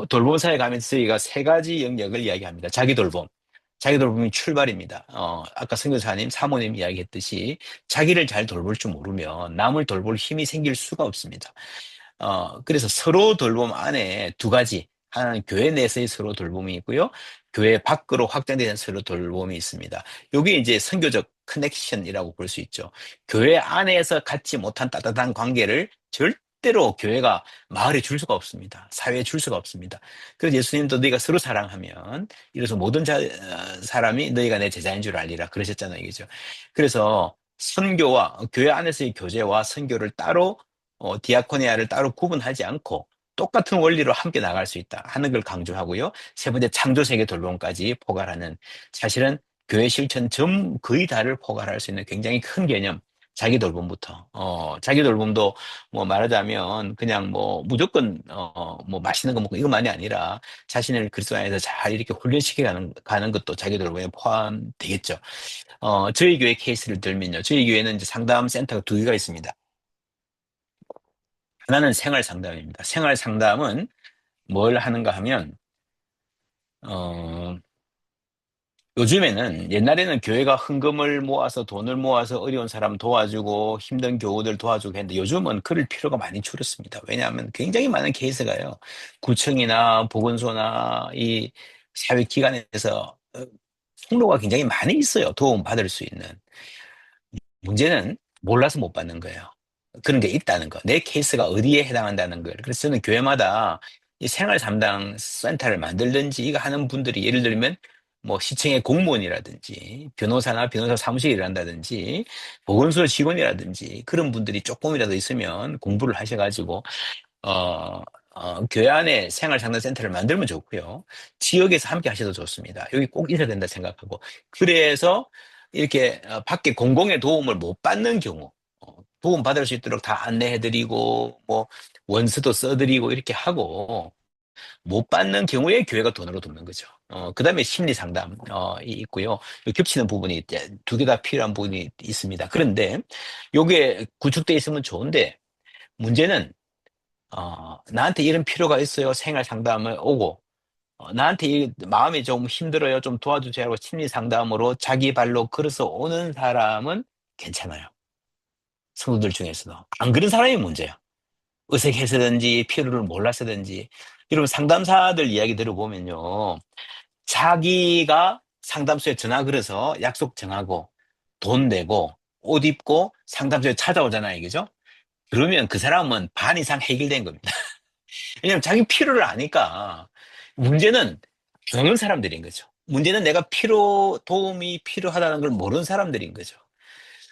돌봄사에 가면서 저희가 세 가지 영역을 이야기합니다. 자기 돌봄. 자기 돌봄이 출발입니다. 아까 선교사님, 사모님 이야기했듯이 자기를 잘 돌볼 줄 모르면 남을 돌볼 힘이 생길 수가 없습니다. 그래서 서로 돌봄 안에 두 가지. 하나는 교회 내에서의 서로 돌봄이 있고요. 교회 밖으로 확장되는 서로 돌봄이 있습니다. 이게 이제 선교적 커넥션이라고 볼 수 있죠. 교회 안에서 갖지 못한 따뜻한 관계를 절대로 교회가 마을에 줄 수가 없습니다. 사회에 줄 수가 없습니다. 그래서 예수님도 너희가 서로 사랑하면 이래서 모든 사람이 너희가 내 제자인 줄 알리라 그러셨잖아요. 그죠? 그래서 선교와 교회 안에서의 교제와 선교를 따로 디아코니아를 따로 구분하지 않고 똑같은 원리로 함께 나갈 수 있다 하는 걸 강조하고요. 세 번째 창조세계 돌봄까지 포괄하는 사실은 교회 실천 거의 다를 포괄할 수 있는 굉장히 큰 개념. 자기 돌봄부터. 자기 돌봄도 뭐 말하자면 그냥 뭐 무조건 뭐 맛있는 거 먹고 이것만이 아니라 자신을 그리스도 안에서 잘 이렇게 훈련시켜 가는 것도 자기 돌봄에 포함되겠죠. 저희 교회 케이스를 들면요. 저희 교회는 이제 상담 센터가 두 개가 있습니다. 하나는 생활 상담입니다. 생활 상담은 뭘 하는가 하면, 어, 요즘에는 옛날에는 교회가 헌금을 모아서 돈을 모아서 어려운 사람 도와주고 힘든 교우들 도와주고 했는데 요즘은 그럴 필요가 많이 줄었습니다. 왜냐하면 굉장히 많은 케이스가요. 구청이나 보건소나 이 사회기관에서 통로가 굉장히 많이 있어요. 도움 받을 수 있는. 문제는 몰라서 못 받는 거예요. 그런 게 있다는 거. 내 케이스가 어디에 해당한다는 걸. 그래서 저는 교회마다 이 생활 담당 센터를 만들든지 이거 하는 분들이 예를 들면 뭐 시청의 공무원이라든지 변호사나 변호사 사무실에 일한다든지 보건소 직원이라든지 그런 분들이 조금이라도 있으면 공부를 하셔가지고 어, 교회 안에 생활상담센터를 만들면 좋고요. 지역에서 함께 하셔도 좋습니다. 여기 꼭 있어야 된다 생각하고. 그래서 이렇게 밖에 공공의 도움을 못 받는 경우, 도움 받을 수 있도록 다 안내해드리고, 뭐, 원서도 써드리고 이렇게 하고, 못 받는 경우에 교회가 돈으로 돕는 거죠. 그 다음에 심리 상담, 이 있고요. 겹치는 부분이 두 개 다 필요한 부분이 있습니다. 그런데 요게 구축돼 있으면 좋은데, 문제는 나한테 이런 필요가 있어요. 생활 상담을 오고, 나한테 이 마음이 좀 힘들어요. 좀 도와주세요. 하고 심리 상담으로 자기 발로 걸어서 오는 사람은 괜찮아요. 성도들 중에서도. 안 그런 사람이 문제야. 어색해서든지, 필요를 몰라서든지. 여러분, 상담사들 이야기 들어보면요. 자기가 상담소에 전화 걸어서 약속 정하고, 돈 내고, 옷 입고 상담소에 찾아오잖아요. 그죠? 그러면 그 사람은 반 이상 해결된 겁니다. 왜냐면 자기 필요를 아니까. 문제는 모르는 사람들인 거죠. 문제는 내가 도움이 필요하다는 걸 모르는 사람들인 거죠.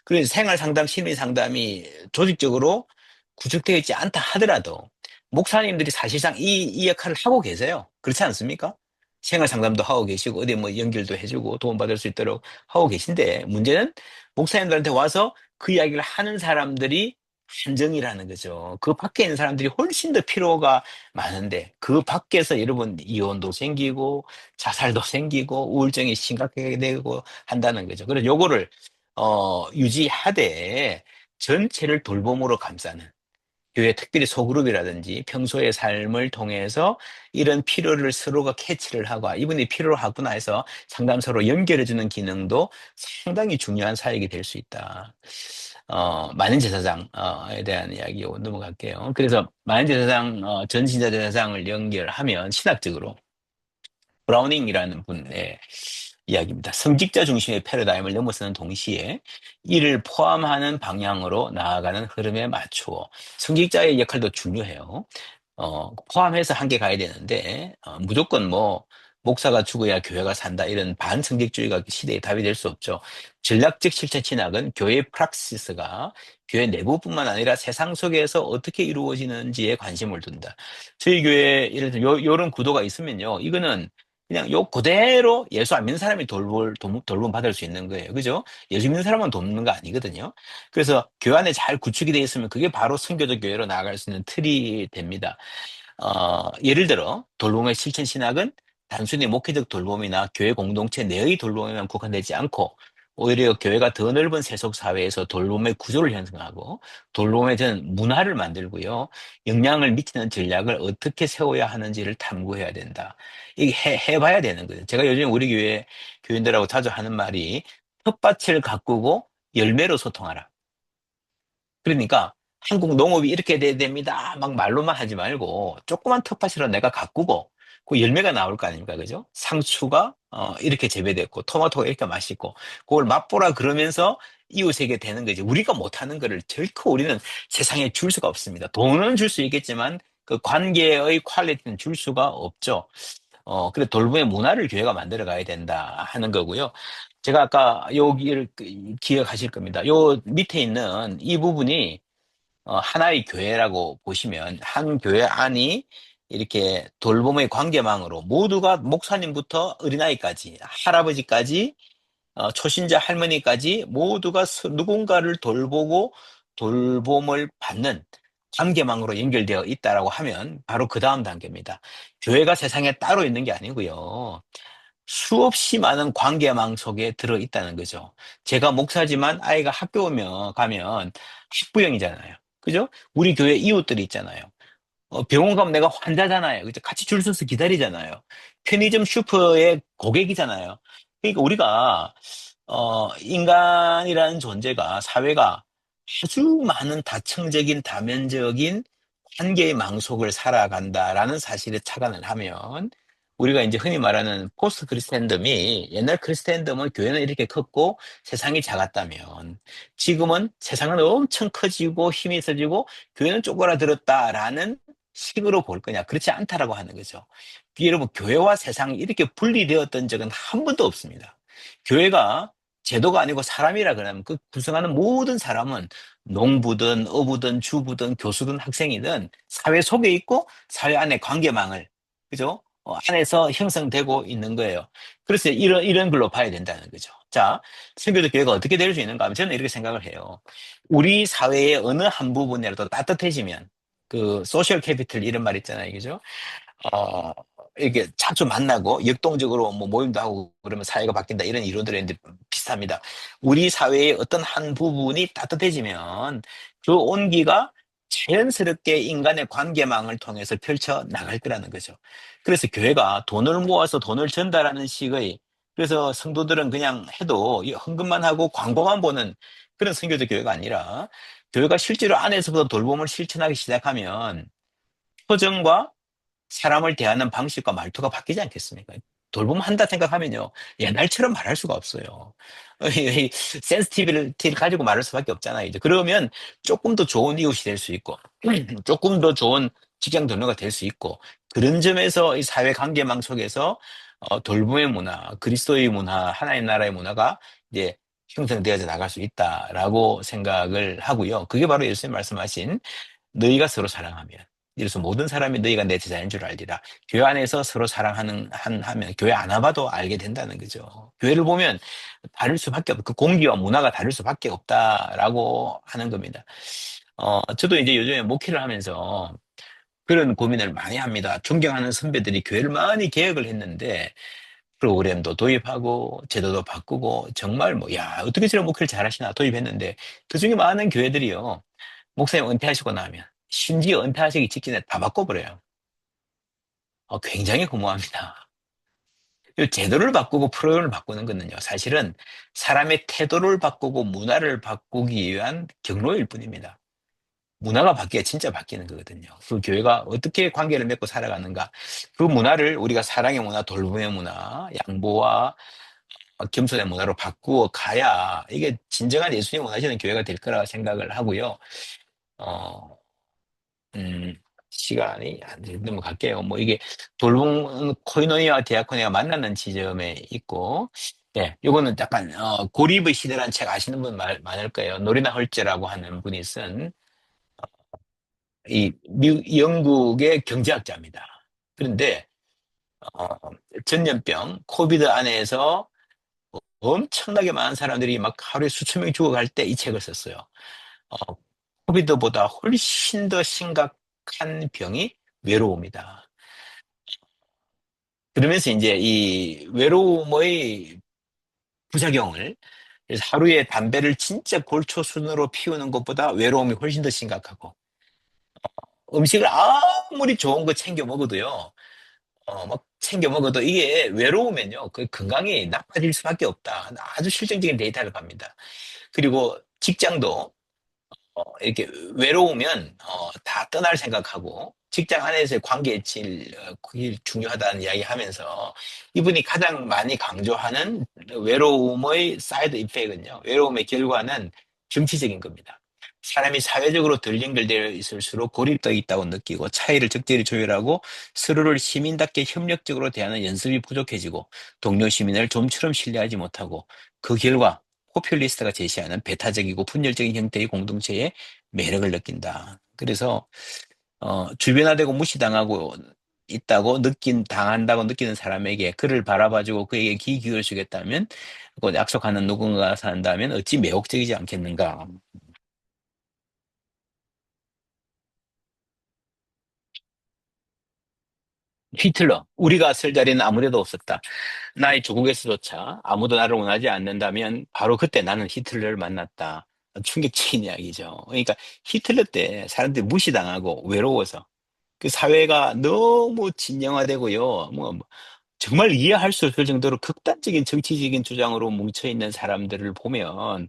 그래서 생활 상담, 심리 상담이 조직적으로 구축되어 있지 않다 하더라도 목사님들이 사실상 이 역할을 하고 계세요. 그렇지 않습니까? 생활 상담도 하고 계시고 어디 뭐 연결도 해주고 도움받을 수 있도록 하고 계신데 문제는 목사님들한테 와서 그 이야기를 하는 사람들이 한정이라는 거죠. 그 밖에 있는 사람들이 훨씬 더 필요가 많은데 그 밖에서 여러분 이혼도 생기고 자살도 생기고 우울증이 심각하게 되고 한다는 거죠. 그래서 요거를 유지하되 전체를 돌봄으로 감싸는 교회 특별히 소그룹이라든지 평소의 삶을 통해서 이런 필요를 서로가 캐치를 하고 이분이 필요로 하구나 해서 상담소로 연결해주는 기능도 상당히 중요한 사역이 될 수 있다. 만인제사장에 대한 이야기 넘어갈게요. 그래서 만인제사장, 전신자제사장을 연결하면 신학적으로 브라우닝이라는 분의 이야기입니다. 성직자 중심의 패러다임을 넘어서는 동시에 이를 포함하는 방향으로 나아가는 흐름에 맞추어 성직자의 역할도 중요해요. 포함해서 함께 가야 되는데 무조건 뭐 목사가 죽어야 교회가 산다 이런 반성직주의가 시대의 답이 될 수 없죠. 전략적 실천 신학은 교회의 프락시스가 교회 내부뿐만 아니라 세상 속에서 어떻게 이루어지는지에 관심을 둔다. 저희 교회 예를 들어 요런 구도가 있으면요. 이거는 그냥 요 그대로 예수 안 믿는 사람이 돌봄 받을 수 있는 거예요. 그죠? 예수 믿는 사람은 돕는 거 아니거든요. 그래서 교회 안에 잘 구축이 되어 있으면 그게 바로 선교적 교회로 나아갈 수 있는 틀이 됩니다. 예를 들어 돌봄의 실천 신학은 단순히 목회적 돌봄이나 교회 공동체 내의 돌봄에만 국한되지 않고 오히려 교회가 더 넓은 세속 사회에서 돌봄의 구조를 형성하고 돌봄에 전 문화를 만들고요. 영향을 미치는 전략을 어떻게 세워야 하는지를 탐구해야 된다. 이게 해봐야 되는 거예요. 제가 요즘 우리 교회 교인들하고 자주 하는 말이 텃밭을 가꾸고 열매로 소통하라. 그러니까 한국 농업이 이렇게 돼야 됩니다. 막 말로만 하지 말고 조그만 텃밭이라 내가 가꾸고 그 열매가 나올 거 아닙니까? 그죠? 상추가 이렇게 재배됐고 토마토가 이렇게 맛있고 그걸 맛보라 그러면서 이웃에게 되는 거지. 우리가 못하는 거를 결코 우리는 세상에 줄 수가 없습니다. 돈은 줄 수 있겠지만 그 관계의 퀄리티는 줄 수가 없죠. 그래 돌봄의 문화를 교회가 만들어 가야 된다 하는 거고요. 제가 아까 여기를 기억하실 겁니다. 요 밑에 있는 이 부분이 하나의 교회라고 보시면 한 교회 안이 이렇게 돌봄의 관계망으로 모두가 목사님부터 어린아이까지 할아버지까지 초신자 할머니까지 모두가 누군가를 돌보고 돌봄을 받는 관계망으로 연결되어 있다라고 하면 바로 그 다음 단계입니다. 교회가 세상에 따로 있는 게 아니고요. 수없이 많은 관계망 속에 들어 있다는 거죠. 제가 목사지만 아이가 학교 가면 학부형이잖아요. 그죠? 우리 교회 이웃들이 있잖아요. 병원 가면 내가 환자잖아요. 그죠? 같이 줄 서서 기다리잖아요. 편의점 슈퍼의 고객이잖아요. 그러니까 우리가 인간이라는 존재가 사회가 아주 많은 다층적인 다면적인 관계의 망속을 살아간다라는 사실에 착안을 하면 우리가 이제 흔히 말하는 포스트 크리스텐덤이 옛날 크리스텐덤은 교회는 이렇게 컸고 세상이 작았다면 지금은 세상은 엄청 커지고 힘이 있어지고 교회는 쪼그라들었다라는 식으로 볼 거냐? 그렇지 않다라고 하는 거죠. 여러분, 교회와 세상이 이렇게 분리되었던 적은 한 번도 없습니다. 교회가 제도가 아니고 사람이라 그러면 그 구성하는 모든 사람은 농부든 어부든 주부든 교수든 학생이든 사회 속에 있고 사회 안에 관계망을 그죠? 안에서 형성되고 있는 거예요. 그래서 이런 걸로 봐야 된다는 거죠. 자, 선교도 교회가 어떻게 될 수 있는가 하면 저는 이렇게 생각을 해요. 우리 사회의 어느 한 부분이라도 따뜻해지면 그 소셜 캐피털 이런 말 있잖아요. 그죠? 어, 이렇게 자주 만나고 역동적으로 뭐 모임도 하고 그러면 사회가 바뀐다 이런 이론들이 있는데 비슷합니다. 우리 사회의 어떤 한 부분이 따뜻해지면 그 온기가 자연스럽게 인간의 관계망을 통해서 펼쳐 나갈 거라는 거죠. 그래서 교회가 돈을 모아서 돈을 전달하는 식의 그래서 성도들은 그냥 해도 헌금만 하고 광고만 보는 그런 선교적 교회가 아니라 교회가 실제로 안에서부터 돌봄을 실천하기 시작하면 표정과 사람을 대하는 방식과 말투가 바뀌지 않겠습니까? 돌봄한다 생각하면요. 옛날처럼 말할 수가 없어요. 센스티비티를 가지고 말할 수밖에 없잖아요. 이제 그러면 조금 더 좋은 이웃이 될 수 있고, 조금 더 좋은 직장 동료가 될 수 있고, 그런 점에서 이 사회 관계망 속에서 돌봄의 문화, 그리스도의 문화, 하나의 나라의 문화가 이제 형성되어져 나갈 수 있다라고 생각을 하고요. 그게 바로 예수님 말씀하신 너희가 서로 사랑하면 이래서 모든 사람이 너희가 내 제자인 줄 알리라. 교회 안에서 서로 사랑하는 하면 교회 안 와봐도 알게 된다는 거죠. 교회를 보면 다를 수밖에 없, 그 공기와 문화가 다를 수밖에 없다라고 하는 겁니다. 저도 이제 요즘에 목회를 하면서 그런 고민을 많이 합니다. 존경하는 선배들이 교회를 많이 개혁을 했는데 프로그램도 도입하고 제도도 바꾸고 정말 뭐 야 어떻게 저런 목회를 잘하시나 도입했는데 그중에 많은 교회들이요. 목사님 은퇴하시고 나면 심지어 은퇴하시기 직전에 다 바꿔버려요. 굉장히 허무합니다. 이 제도를 바꾸고 프로그램을 바꾸는 거는요, 사실은 사람의 태도를 바꾸고 문화를 바꾸기 위한 경로일 뿐입니다. 문화가 바뀌어야 진짜 바뀌는 거거든요. 그 교회가 어떻게 관계를 맺고 살아가는가. 그 문화를 우리가 사랑의 문화, 돌봄의 문화, 양보와 겸손의 문화로 바꾸어 가야 이게 진정한 예수님 원하시는 교회가 될 거라 생각을 하고요. 어, 음, 시간이 안 돼. 넘어갈게요. 뭐 이게 돌봄 코이노니아와 디아코니아가 만나는 지점에 있고, 네, 요거는 약간 고립의 시대라는 책 아시는 분 많을 거예요. 노리나 헐제라고 하는 분이 쓴 이 영국의 경제학자입니다. 그런데 어, 전염병 코비드 안에서 엄청나게 많은 사람들이 막 하루에 수천 명이 죽어갈 때 이 책을 썼어요. 어, 코비드보다 훨씬 더 심각한 병이 외로움이다. 그러면서 이제 이 외로움의 부작용을 그래서 하루에 담배를 진짜 골초순으로 피우는 것보다 외로움이 훨씬 더 심각하고 음식을 아무리 좋은 거 챙겨 먹어도요. 막 챙겨 먹어도 이게 외로우면요. 그 건강이 나빠질 수밖에 없다. 아주 실증적인 데이터를 갑니다. 그리고 직장도 이렇게 외로우면 다 떠날 생각하고 직장 안에서의 관계의 질 그게 중요하다는 이야기 하면서 이분이 가장 많이 강조하는 외로움의 사이드 이펙은요. 외로움의 결과는 정치적인 겁니다. 사람이 사회적으로 덜 연결되어 있을수록 고립되어 있다고 느끼고 차이를 적절히 조율하고 서로를 시민답게 협력적으로 대하는 연습이 부족해지고 동료 시민을 좀처럼 신뢰하지 못하고 그 결과 포퓰리스트가 제시하는 배타적이고 분열적인 형태의 공동체에 매력을 느낀다. 그래서 주변화되고 무시당하고 있다고 당한다고 느끼는 사람에게 그를 바라봐주고 그에게 귀 기울여주겠다면, 그 약속하는 누군가가 산다면 어찌 매혹적이지 않겠는가. 히틀러, 우리가 설 자리는 아무데도 없었다. 나의 조국에서조차 아무도 나를 원하지 않는다면 바로 그때 나는 히틀러를 만났다. 충격적인 이야기죠. 그러니까 히틀러 때 사람들이 무시당하고 외로워서 그 사회가 너무 진영화되고요. 뭐 정말 이해할 수 없을 정도로 극단적인 정치적인 주장으로 뭉쳐 있는 사람들을 보면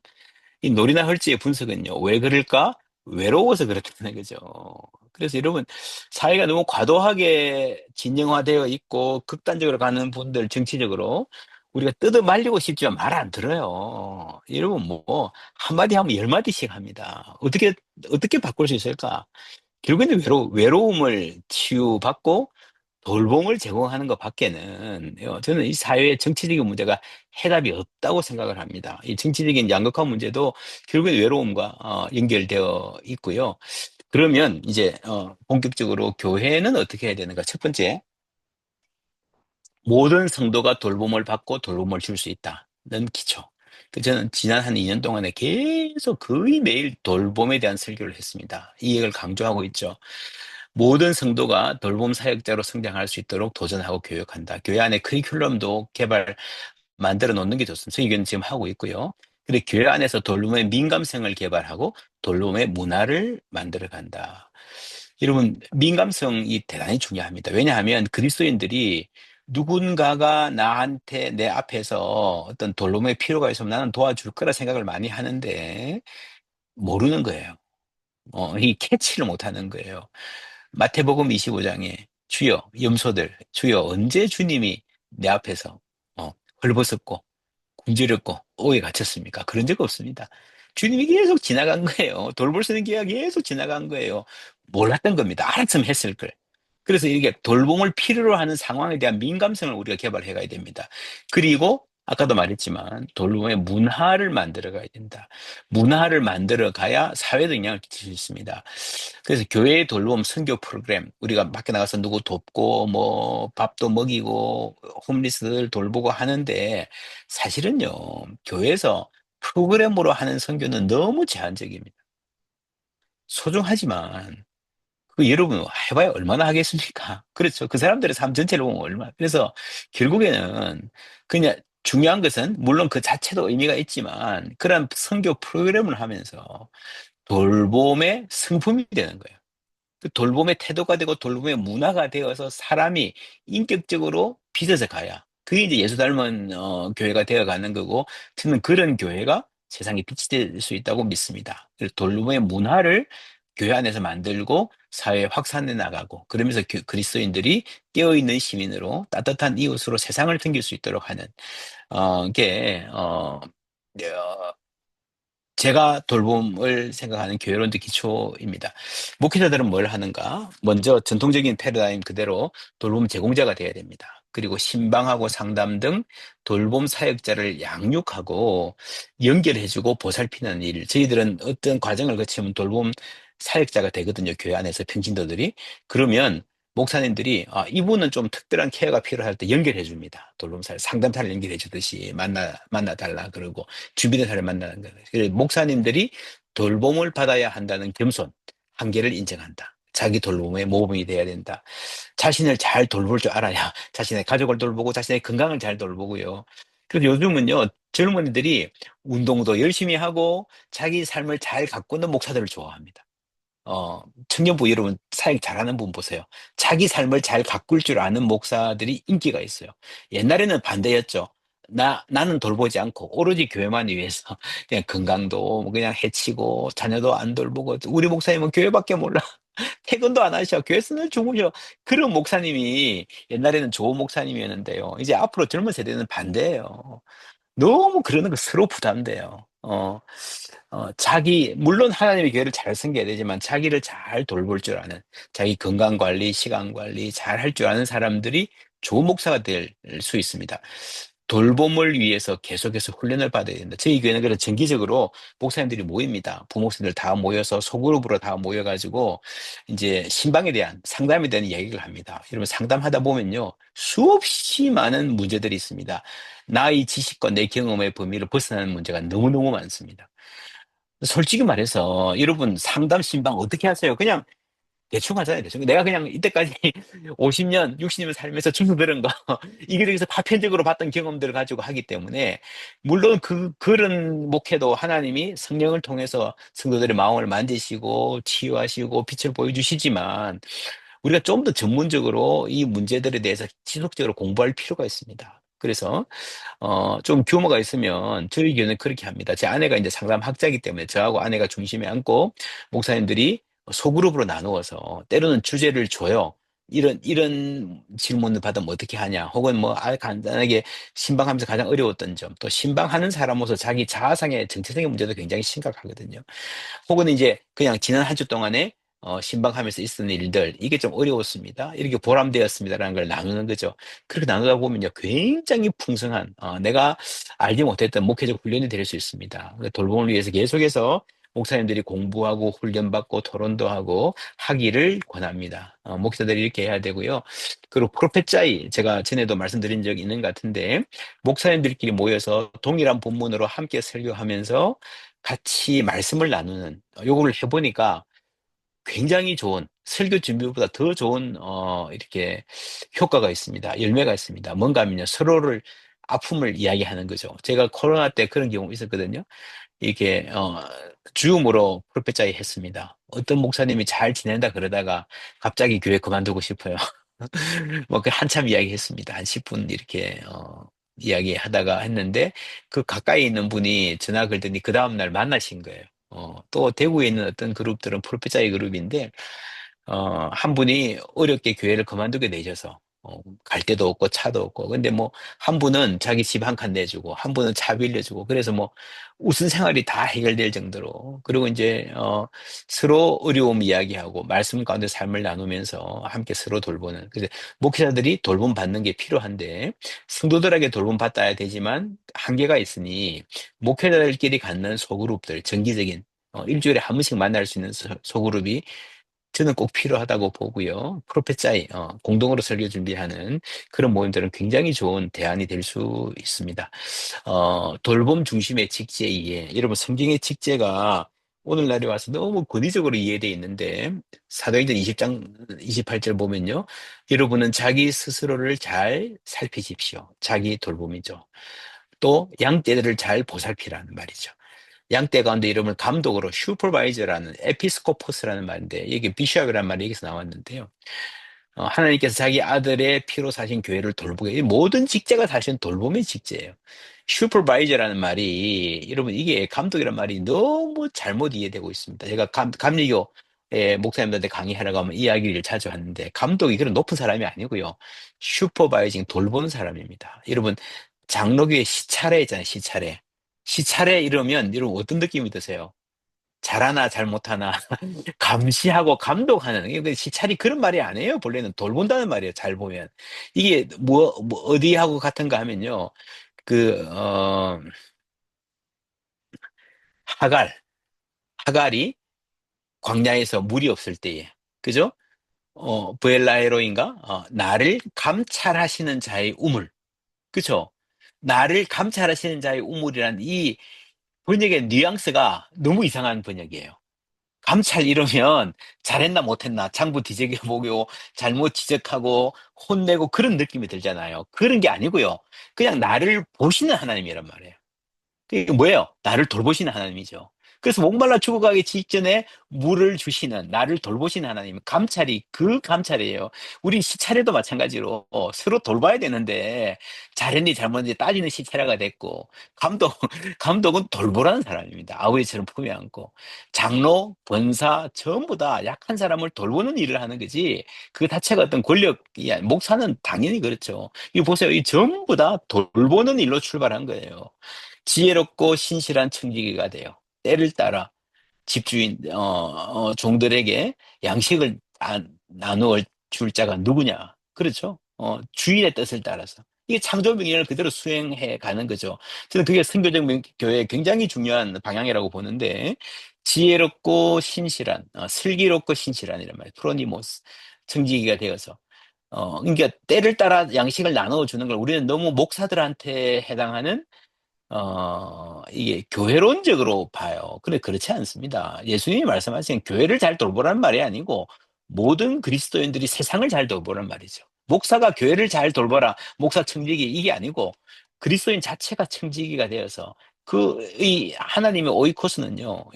이 노리나 헐지의 분석은요. 왜 그럴까? 외로워서 그렇다는 거죠. 그래서 여러분, 사회가 너무 과도하게 진영화되어 있고 극단적으로 가는 분들 정치적으로 우리가 뜯어 말리고 싶지만 말 안 들어요. 여러분 뭐 한마디 하면 열 마디씩 합니다. 어떻게 바꿀 수 있을까? 결국에는 외로움을 치유받고 돌봄을 제공하는 것 밖에는 저는 이 사회의 정치적인 문제가 해답이 없다고 생각을 합니다. 이 정치적인 양극화 문제도 결국엔 외로움과 연결되어 있고요. 그러면 이제 본격적으로 교회는 어떻게 해야 되는가? 첫 번째, 모든 성도가 돌봄을 받고 돌봄을 줄 수 있다는 기초. 저는 지난 한 2년 동안에 계속 거의 매일 돌봄에 대한 설교를 했습니다. 이 얘기를 강조하고 있죠. 모든 성도가 돌봄 사역자로 성장할 수 있도록 도전하고 교육한다. 교회 안에 커리큘럼도 만들어 놓는 게 좋습니다. 저희 는 지금 하고 있고요. 그리고 교회 안에서 돌봄의 민감성을 개발하고 돌봄의 문화를 만들어 간다. 여러분, 민감성이 대단히 중요합니다. 왜냐하면 그리스도인들이 누군가가 나한테 내 앞에서 어떤 돌봄의 필요가 있으면 나는 도와줄 거라 생각을 많이 하는데 모르는 거예요. 이 캐치를 못 하는 거예요. 마태복음 25장에 주여, 염소들, 주여, 언제 주님이 내 앞에서 헐벗었고 군지렸고 오에 갇혔습니까? 그런 적 없습니다. 주님이 계속 지나간 거예요. 돌볼 수 있는 기회가 계속 지나간 거예요. 몰랐던 겁니다. 알았으면 했을 걸. 그래서 이게 돌봄을 필요로 하는 상황에 대한 민감성을 우리가 개발해 가야 됩니다. 그리고 아까도 말했지만 돌봄의 문화를 만들어 가야 된다. 문화를 만들어 가야 사회도 영향을 끼칠 수 있습니다. 그래서 교회의 돌봄 선교 프로그램, 우리가 밖에 나가서 누구 돕고 뭐 밥도 먹이고 홈리스들 돌보고 하는데 사실은요, 교회에서 프로그램으로 하는 선교는 너무 제한적입니다. 소중하지만 그 여러분 해봐야 얼마나 하겠습니까? 그렇죠. 그 사람들의 삶 전체를 보면 얼마. 그래서 결국에는 그냥 중요한 것은 물론 그 자체도 의미가 있지만 그런 선교 프로그램을 하면서 돌봄의 승품이 되는 거예요. 그 돌봄의 태도가 되고 돌봄의 문화가 되어서 사람이 인격적으로 빚어져 가야 그게 이제 예수 닮은 교회가 되어 가는 거고 저는 그런 교회가 세상에 빛이 될 수 있다고 믿습니다. 그래서 돌봄의 문화를 교회 안에서 만들고 사회에 확산해 나가고 그러면서 그리스도인들이 깨어있는 시민으로 따뜻한 이웃으로 세상을 섬길 수 있도록 하는 게 제가 돌봄을 생각하는 교회론적 기초입니다. 목회자들은 뭘 하는가? 먼저 전통적인 패러다임 그대로 돌봄 제공자가 돼야 됩니다. 그리고 신방하고 상담 등 돌봄 사역자를 양육하고 연결해주고 보살피는 일. 저희들은 어떤 과정을 거치면 돌봄 사역자가 되거든요. 교회 안에서 평신도들이. 그러면 목사님들이 이분은 좀 특별한 케어가 필요할 때 연결해 줍니다. 돌봄사를 상담사를 연결해 주듯이 만나 달라 그러고 주변의 사람을 만나는 거예요. 그래서 목사님들이 돌봄을 받아야 한다는 겸손, 한계를 인정한다. 자기 돌봄의 모범이 돼야 된다. 자신을 잘 돌볼 줄 알아야 자신의 가족을 돌보고 자신의 건강을 잘 돌보고요. 그래서 요즘은요, 젊은이들이 운동도 열심히 하고 자기 삶을 잘 가꾸는 목사들을 좋아합니다. 청년부 여러분 사역 잘하는 분 보세요. 자기 삶을 잘 가꿀 줄 아는 목사들이 인기가 있어요. 옛날에는 반대였죠. 나는 돌보지 않고 오로지 교회만 위해서 그냥 건강도 뭐 그냥 해치고 자녀도 안 돌보고 우리 목사님은 교회밖에 몰라. 퇴근도 안 하셔. 교회에서 늘 주무셔. 그런 목사님이 옛날에는 좋은 목사님이었는데요. 이제 앞으로 젊은 세대는 반대예요. 너무 그러는 거 서로 부담돼요. 물론 하나님의 교회를 잘 섬겨야 되지만 자기를 잘 돌볼 줄 아는, 자기 건강 관리, 시간 관리 잘 할 줄 아는 사람들이 좋은 목사가 될 수 있습니다. 돌봄을 위해서 계속해서 훈련을 받아야 된다. 저희 교회는 그래서 정기적으로 목사님들이 모입니다. 부목사님들 다 모여서 소그룹으로 다 모여가지고 이제 신방에 대한 상담에 대한 이야기를 합니다. 여러분 상담하다 보면요. 수없이 많은 문제들이 있습니다. 나의 지식과 내 경험의 범위를 벗어나는 문제가 너무너무 많습니다. 솔직히 말해서 여러분 상담 신방 어떻게 하세요? 그냥 대충 하잖아요. 대충. 내가 그냥 이때까지 50년, 60년 살면서 주워 들은 거 이기저기서 파편적으로 봤던 경험들을 가지고 하기 때문에 물론 그런 목회도 하나님이 성령을 통해서 성도들의 마음을 만지시고 치유하시고 빛을 보여주시지만 우리가 좀 더 전문적으로 이 문제들에 대해서 지속적으로 공부할 필요가 있습니다. 그래서 좀 규모가 있으면 저희 교회는 그렇게 합니다. 제 아내가 이제 상담학자이기 때문에 저하고 아내가 중심에 앉고 목사님들이 소그룹으로 나누어서 때로는 주제를 줘요. 이런 질문을 받으면 어떻게 하냐. 혹은 뭐 간단하게 신방하면서 가장 어려웠던 점, 또 신방하는 사람으로서 자기 자아상의 정체성의 문제도 굉장히 심각하거든요. 혹은 이제 그냥 지난 한 주 동안에 신방하면서 있었던 일들, 이게 좀 어려웠습니다. 이렇게 보람되었습니다라는 걸 나누는 거죠. 그렇게 나누다 보면요, 굉장히 풍성한, 내가 알지 못했던 목회적 훈련이 될 수 있습니다. 그러니까 돌봄을 위해서 계속해서 목사님들이 공부하고 훈련받고 토론도 하고 하기를 권합니다. 목사들이 이렇게 해야 되고요. 그리고 프로페짜이, 제가 전에도 말씀드린 적이 있는 것 같은데, 목사님들끼리 모여서 동일한 본문으로 함께 설교하면서 같이 말씀을 나누는 요거를 해보니까 굉장히 좋은 설교 준비보다 더 좋은 이렇게 효과가 있습니다. 열매가 있습니다. 뭔가 하면요 서로를 아픔을 이야기하는 거죠. 제가 코로나 때 그런 경우 있었거든요. 이게 줌으로 프로페짜이 했습니다. 어떤 목사님이 잘 지낸다 그러다가 갑자기 교회 그만두고 싶어요. 뭐, 그 한참 이야기했습니다. 한 10분 이렇게, 이야기하다가 했는데, 그 가까이 있는 분이 전화 걸더니 그 다음날 만나신 거예요. 또 대구에 있는 어떤 그룹들은 프로페자의 그룹인데, 한 분이 어렵게 교회를 그만두게 되셔서, 갈 데도 없고 차도 없고. 근데 뭐, 한 분은 자기 집 한 칸 내주고, 한 분은 차 빌려주고, 그래서 뭐, 웃은 생활이 다 해결될 정도로. 그리고 이제, 서로 어려움 이야기하고, 말씀 가운데 삶을 나누면서 함께 서로 돌보는. 그래서 목회자들이 돌봄 받는 게 필요한데, 성도들에게 돌봄 받아야 되지만, 한계가 있으니, 목회자들끼리 갖는 소그룹들, 정기적인, 일주일에 한 번씩 만날 수 있는 소그룹이 저는 꼭 필요하다고 보고요. 프로페짜이, 공동으로 설교 준비하는 그런 모임들은 굉장히 좋은 대안이 될 수 있습니다. 돌봄 중심의 직제이해. 여러분, 성경의 직제가 오늘날에 와서 너무 권위적으로 이해되어 있는데, 사도행전 20장 28절 보면요. 여러분은 자기 스스로를 잘 살피십시오. 자기 돌봄이죠. 또 양떼들을 잘 보살피라는 말이죠. 양떼 가운데 이름을 감독으로 슈퍼바이저라는 에피스코포스라는 말인데 이게 비숍이라는 말이 여기서 나왔는데요. 하나님께서 자기 아들의 피로 사신 교회를 돌보게 이 모든 직제가 사실은 돌봄의 직제예요. 슈퍼바이저라는 말이 여러분 이게 감독이란 말이 너무 잘못 이해되고 있습니다. 제가 감리교 목사님들한테 강의하러 가면 이 이야기를 자주 하는데 감독이 그런 높은 사람이 아니고요. 슈퍼바이징 돌보는 사람입니다. 여러분 장로교의 시차례 있잖아요. 시차례. 시차례 이러면 여러분 어떤 느낌이 드세요? 잘하나 잘못하나 감시하고 감독하는 이게 시찰이 그런 말이 아니에요. 본래는 돌본다는 말이에요. 잘 보면 이게 뭐 어디하고 같은가 하면요. 그 하갈 하갈이 광야에서 물이 없을 때에 그죠? 브엘라에로인가? 나를 감찰하시는 자의 우물 그죠? 나를 감찰하시는 자의 우물이란 이 번역의 뉘앙스가 너무 이상한 번역이에요. 감찰 이러면 잘했나 못했나 장부 뒤적여보고 잘못 지적하고 혼내고 그런 느낌이 들잖아요. 그런 게 아니고요. 그냥 나를 보시는 하나님이란 말이에요. 그게 뭐예요? 나를 돌보시는 하나님이죠. 그래서 목말라 죽어가기 직전에 물을 주시는 나를 돌보시는 하나님 감찰이 그 감찰이에요. 우리 시차례도 마찬가지로 서로 돌봐야 되는데 잘했니 잘못했니 따지는 시차례가 됐고 감독은 돌보라는 사람입니다. 아버지처럼 품에 안고 장로, 권사 전부 다 약한 사람을 돌보는 일을 하는 거지 그 자체가 어떤 권력이 목사는 당연히 그렇죠. 이 보세요. 이 전부 다 돌보는 일로 출발한 거예요. 지혜롭고 신실한 청지기가 돼요. 때를 따라 집주인, 종들에게 양식을 나누어 줄 자가 누구냐? 그렇죠? 주인의 뜻을 따라서. 이게 창조 명령을 그대로 수행해 가는 거죠. 저는 그게 선교적 교회의 굉장히 중요한 방향이라고 보는데, 지혜롭고 신실한, 슬기롭고 신실한 이란 말이에요. 프로니모스, 청지기가 되어서. 그러니까 때를 따라 양식을 나누어 주는 걸 우리는 너무 목사들한테 해당하는 이게 교회론적으로 봐요. 근데 그렇지 않습니다. 예수님이 말씀하신 교회를 잘 돌보라는 말이 아니고 모든 그리스도인들이 세상을 잘 돌보란 말이죠. 목사가 교회를 잘 돌보라, 목사 청지기 이게 아니고 그리스도인 자체가 청지기가 되어서 이 하나님의 오이코스는요,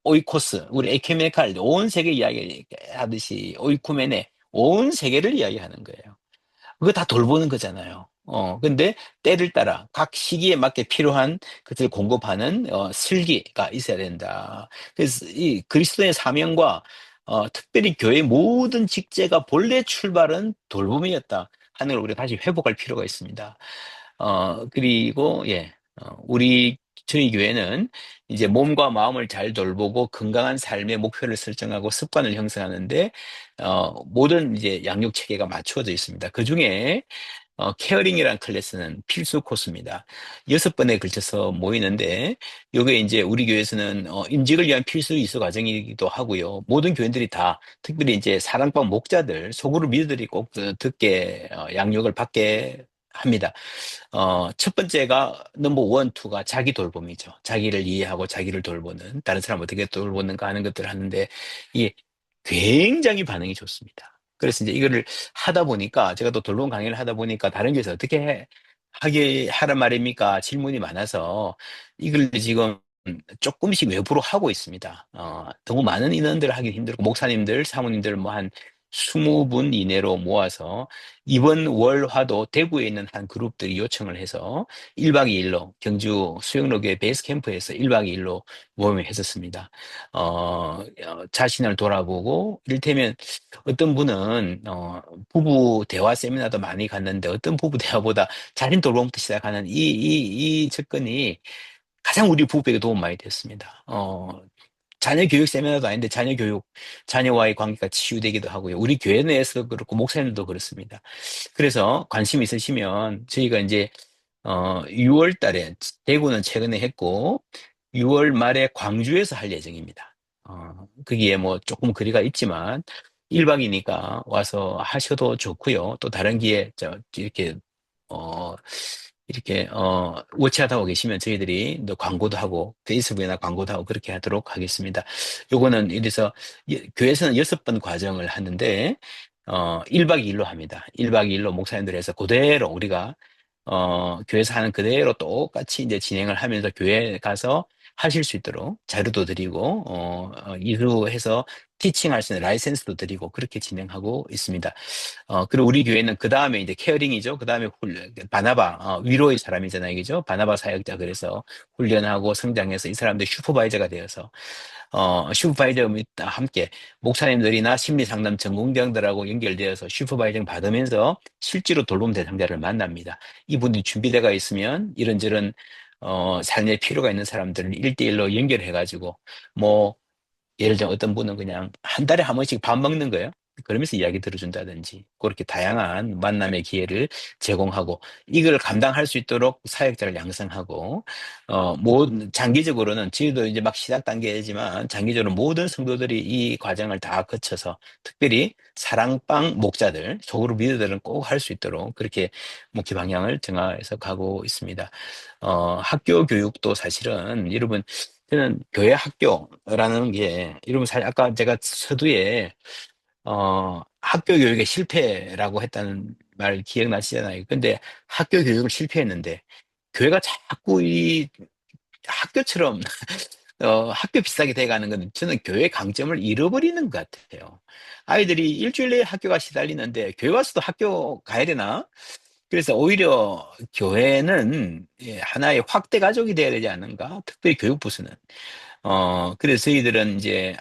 오이코스, 우리 에케메칼 온 세계 이야기 하듯이 오이쿠메네 온 세계를 이야기하는 거예요. 그거 다 돌보는 거잖아요. 근데 때를 따라 각 시기에 맞게 필요한 것을 공급하는 슬기가 있어야 된다. 그래서 이 그리스도의 사명과 특별히 교회의 모든 직제가 본래 출발은 돌봄이었다 하는 걸 우리가 다시 회복할 필요가 있습니다. 그리고 예, 저희 교회는 이제 몸과 마음을 잘 돌보고 건강한 삶의 목표를 설정하고 습관을 형성하는데 모든 이제 양육 체계가 맞추어져 있습니다. 그 중에 케어링이라는 클래스는 필수 코스입니다. 6번에 걸쳐서 모이는데, 요게 이제 우리 교회에서는 임직을 위한 필수 이수 과정이기도 하고요. 모든 교인들이 다, 특별히 이제 사랑방 목자들, 속으로 믿어들이 꼭 듣게 양육을 받게 합니다. 첫 번째가 넘버 원, 투가 자기 돌봄이죠. 자기를 이해하고 자기를 돌보는, 다른 사람 어떻게 돌보는가 하는 것들을 하는데, 이게 굉장히 반응이 좋습니다. 그래서 이제 이거를 하다 보니까, 제가 또 돌봄 강의를 하다 보니까 다른 교회에서 어떻게 하게 하란 말입니까? 질문이 많아서, 이걸 지금 조금씩 외부로 하고 있습니다. 너무 많은 인원들을 하기 힘들고, 목사님들, 사모님들 뭐 한 20분 이내로 모아서 이번 월화도 대구에 있는 한 그룹들이 요청을 해서 1박 2일로 경주 수영로교회 베이스 캠프에서 1박 2일로 모임을 했었습니다. 자신을 돌아보고 이를테면 어떤 분은 부부 대화 세미나도 많이 갔는데 어떤 부부 대화보다 자신 돌봄부터 시작하는 이 접근이 가장 우리 부부에게 도움 많이 됐습니다. 자녀 교육 세미나도 아닌데 자녀 교육, 자녀와의 관계가 치유되기도 하고요. 우리 교회 내에서 그렇고 목사님들도 그렇습니다. 그래서 관심 있으시면 저희가 이제 6월 달에 대구는 최근에 했고 6월 말에 광주에서 할 예정입니다. 거기에 뭐 조금 거리가 있지만 1박이니까 와서 하셔도 좋고요. 또 다른 기회 이렇게 어 워치하다 계시면 저희들이 또 광고도 하고, 페이스북이나 광고도 하고 그렇게 하도록 하겠습니다. 요거는 이래서, 교회에서는 6번 과정을 하는데, 1박 2일로 합니다. 1박 2일로 목사님들 해서 그대로 우리가, 교회에서 하는 그대로 똑같이 이제 진행을 하면서 교회에 가서 하실 수 있도록 자료도 드리고, 이후해서 티칭할 수 있는 라이센스도 드리고 그렇게 진행하고 있습니다. 그리고 우리 교회는 그 다음에 이제 케어링이죠. 그 다음에 바나바, 위로의 사람이잖아요. 그죠? 바나바 사역자. 그래서 훈련하고 성장해서 이 사람들 슈퍼바이저가 되어서, 슈퍼바이저와 함께 목사님들이나 심리상담 전공자들하고 연결되어서 슈퍼바이저 받으면서 실제로 돌봄 대상자를 만납니다. 이분이 준비대가 있으면 이런저런, 삶의 필요가 있는 사람들을 1대1로 연결해가지고, 뭐, 예를 들어 어떤 분은 그냥 한 달에 한 번씩 밥 먹는 거예요. 그러면서 이야기 들어준다든지 그렇게 다양한 만남의 기회를 제공하고 이걸 감당할 수 있도록 사역자를 양성하고 장기적으로는 저희도 이제 막 시작 단계지만 장기적으로 모든 성도들이 이 과정을 다 거쳐서 특별히 사랑방 목자들 속으로 믿어들은 꼭 할 수 있도록 그렇게 목표 방향을 정해서 가고 있습니다. 학교 교육도 사실은 여러분 저는 교회 학교라는 게, 여러분 사실 아까 제가 서두에, 학교 교육의 실패라고 했다는 말 기억나시잖아요. 근데 학교 교육을 실패했는데, 교회가 자꾸 이 학교처럼, 학교 비슷하게 돼가는 건 저는 교회의 강점을 잃어버리는 것 같아요. 아이들이 일주일 내에 학교가 시달리는데, 교회 와서도 학교 가야 되나? 그래서 오히려 교회는 하나의 확대 가족이 돼야 되지 않는가? 특별히 교육부서는. 그래서 저희들은 이제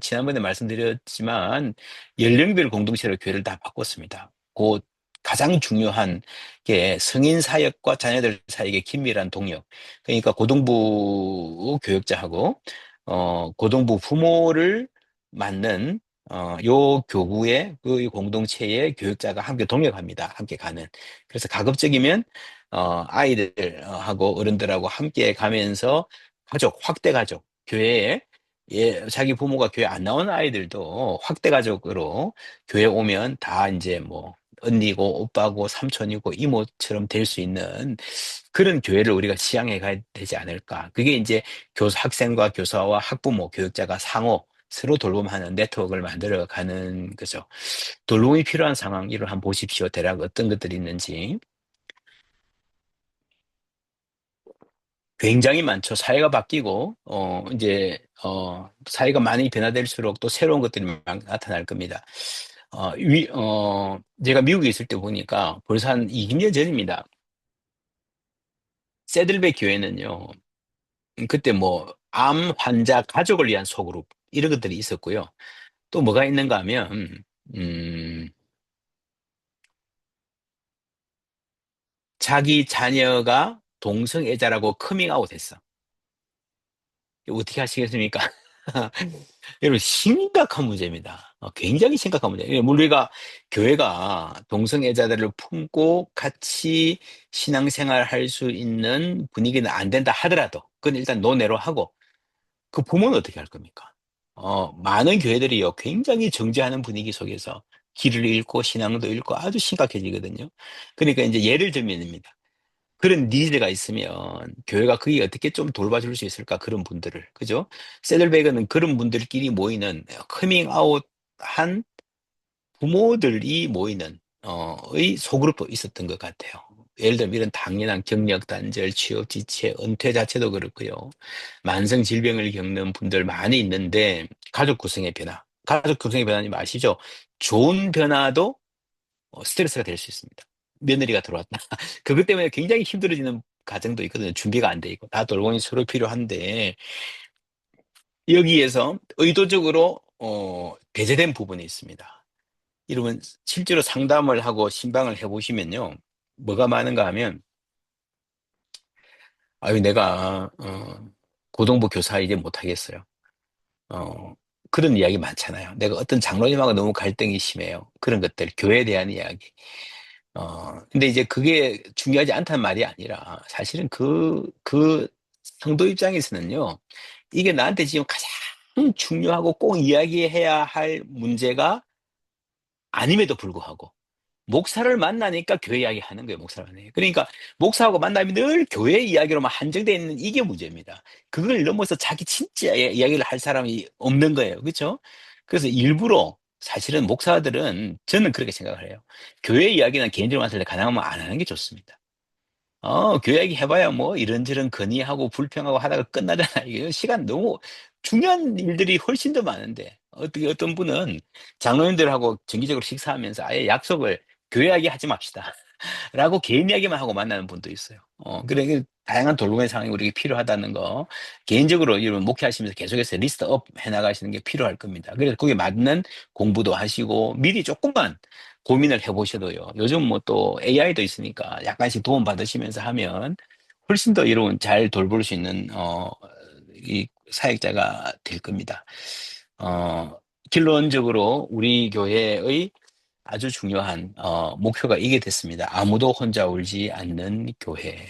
지난번에 말씀드렸지만, 연령별 공동체로 교회를 다 바꿨습니다. 곧 가장 중요한 게 성인 사역과 자녀들 사이의 긴밀한 동역. 그러니까 고등부 교육자하고, 고등부 부모를 맡는, 요 교구의 그 공동체의 교육자가 함께 동역합니다. 함께 가는. 그래서 가급적이면, 아이들하고 어른들하고 함께 가면서 가족, 확대 가족, 교회에 자기 부모가 교회 안 나오는 아이들도 확대 가족으로 교회 오면 다 이제 뭐 언니고 오빠고 삼촌이고 이모처럼 될 수 있는 그런 교회를 우리가 지향해 가야 되지 않을까. 그게 이제 학생과 교사와 학부모, 교육자가 상호 서로 돌봄하는 네트워크를 만들어 가는 거죠. 돌봄이 필요한 상황, 이를 한번 보십시오. 대략 어떤 것들이 있는지. 굉장히 많죠. 사회가 바뀌고, 사회가 많이 변화될수록 또 새로운 것들이 막 나타날 겁니다. 제가 미국에 있을 때 보니까 벌써 한 20년 전입니다. 세들백 교회는요, 그때 뭐, 암 환자 가족을 위한 소그룹, 이런 것들이 있었고요. 또 뭐가 있는가 하면, 음, 자기 자녀가 동성애자라고 커밍아웃 했어. 어떻게 하시겠습니까? 여러분, 심각한 문제입니다. 굉장히 심각한 문제. 우리가, 교회가 동성애자들을 품고 같이 신앙생활 할 수 있는 분위기는 안 된다 하더라도, 그건 일단 논외로 하고, 그 부모는 어떻게 할 겁니까? 많은 교회들이요, 굉장히 정죄하는 분위기 속에서 길을 잃고 신앙도 잃고 아주 심각해지거든요. 그러니까 이제 예를 들면입니다. 그런 니즈가 있으면 교회가 그게 어떻게 좀 돌봐줄 수 있을까? 그런 분들을. 그죠? 세들베그는 그런 분들끼리 모이는 커밍아웃 한 부모들이 모이는 의 소그룹도 있었던 것 같아요. 예를 들면 이런 당연한 경력 단절, 취업 지체, 은퇴 자체도 그렇고요. 만성 질병을 겪는 분들 많이 있는데 가족 구성의 변화. 가족 구성의 변화님 아시죠? 좋은 변화도 스트레스가 될 수 있습니다. 며느리가 들어왔다. 그것 때문에 굉장히 힘들어지는 가정도 있거든요. 준비가 안 돼 있고. 다 돌봄이 서로 필요한데, 여기에서 의도적으로, 배제된 부분이 있습니다. 이러면 실제로 상담을 하고 신방을 해보시면요. 뭐가 많은가 하면, 아유, 내가, 고등부 교사 이제 못하겠어요. 어, 그런 이야기 많잖아요. 내가 어떤 장로님하고 너무 갈등이 심해요. 그런 것들, 교회에 대한 이야기. 근데 이제 그게 중요하지 않다는 말이 아니라 사실은 그 성도 입장에서는요, 이게 나한테 지금 가장 중요하고 꼭 이야기해야 할 문제가 아님에도 불구하고 목사를 만나니까 교회 이야기 하는 거예요, 목사를 만나니까. 그러니까 목사하고 만나면 늘 교회 이야기로만 한정되어 있는 이게 문제입니다. 그걸 넘어서 자기 진짜 이야기를 할 사람이 없는 거예요. 그렇죠? 그래서 일부러 사실은 목사들은 저는 그렇게 생각을 해요. 교회 이야기는 개인적으로 만날 때 가능하면 안 하는 게 좋습니다. 교회 이야기 해봐야 뭐 이런저런 건의하고 불평하고 하다가 끝나잖아요. 이게 시간 너무 중요한 일들이 훨씬 더 많은데 어떻게 어떤 분은 장로님들하고 정기적으로 식사하면서 아예 약속을 교회 이야기 하지 맙시다. 라고 개인 이야기만 하고 만나는 분도 있어요. 그래, 다양한 돌봄의 상황이 우리에게 필요하다는 거, 개인적으로 이런 목회하시면서 계속해서 리스트업 해나가시는 게 필요할 겁니다. 그래서 거기에 맞는 공부도 하시고, 미리 조금만 고민을 해보셔도요. 요즘 뭐 또 AI도 있으니까 약간씩 도움 받으시면서 하면 훨씬 더 이런 잘 돌볼 수 있는, 이 사역자가 될 겁니다. 어, 결론적으로 우리 교회의 아주 중요한 목표가 이게 됐습니다. 아무도 혼자 울지 않는 교회.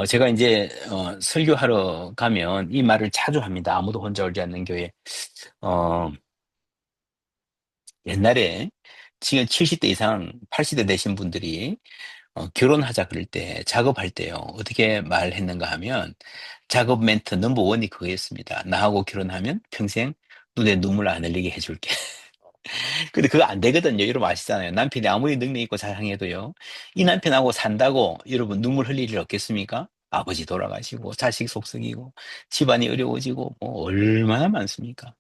제가 이제 설교하러 가면 이 말을 자주 합니다. 아무도 혼자 울지 않는 교회. 어, 옛날에 지금 70대 이상, 80대 되신 분들이 결혼하자 그럴 때, 작업할 때요. 어떻게 말했는가 하면 작업 멘트 넘버 원이 그거였습니다. 나하고 결혼하면 평생 눈에 눈물 안 흘리게 해줄게. 근데 그거 안 되거든요. 여러분 아시잖아요. 남편이 아무리 능력 있고 자상해도요. 이 남편하고 산다고 여러분 눈물 흘릴 일 없겠습니까? 아버지 돌아가시고 자식 속썩이고 집안이 어려워지고 뭐 얼마나 많습니까?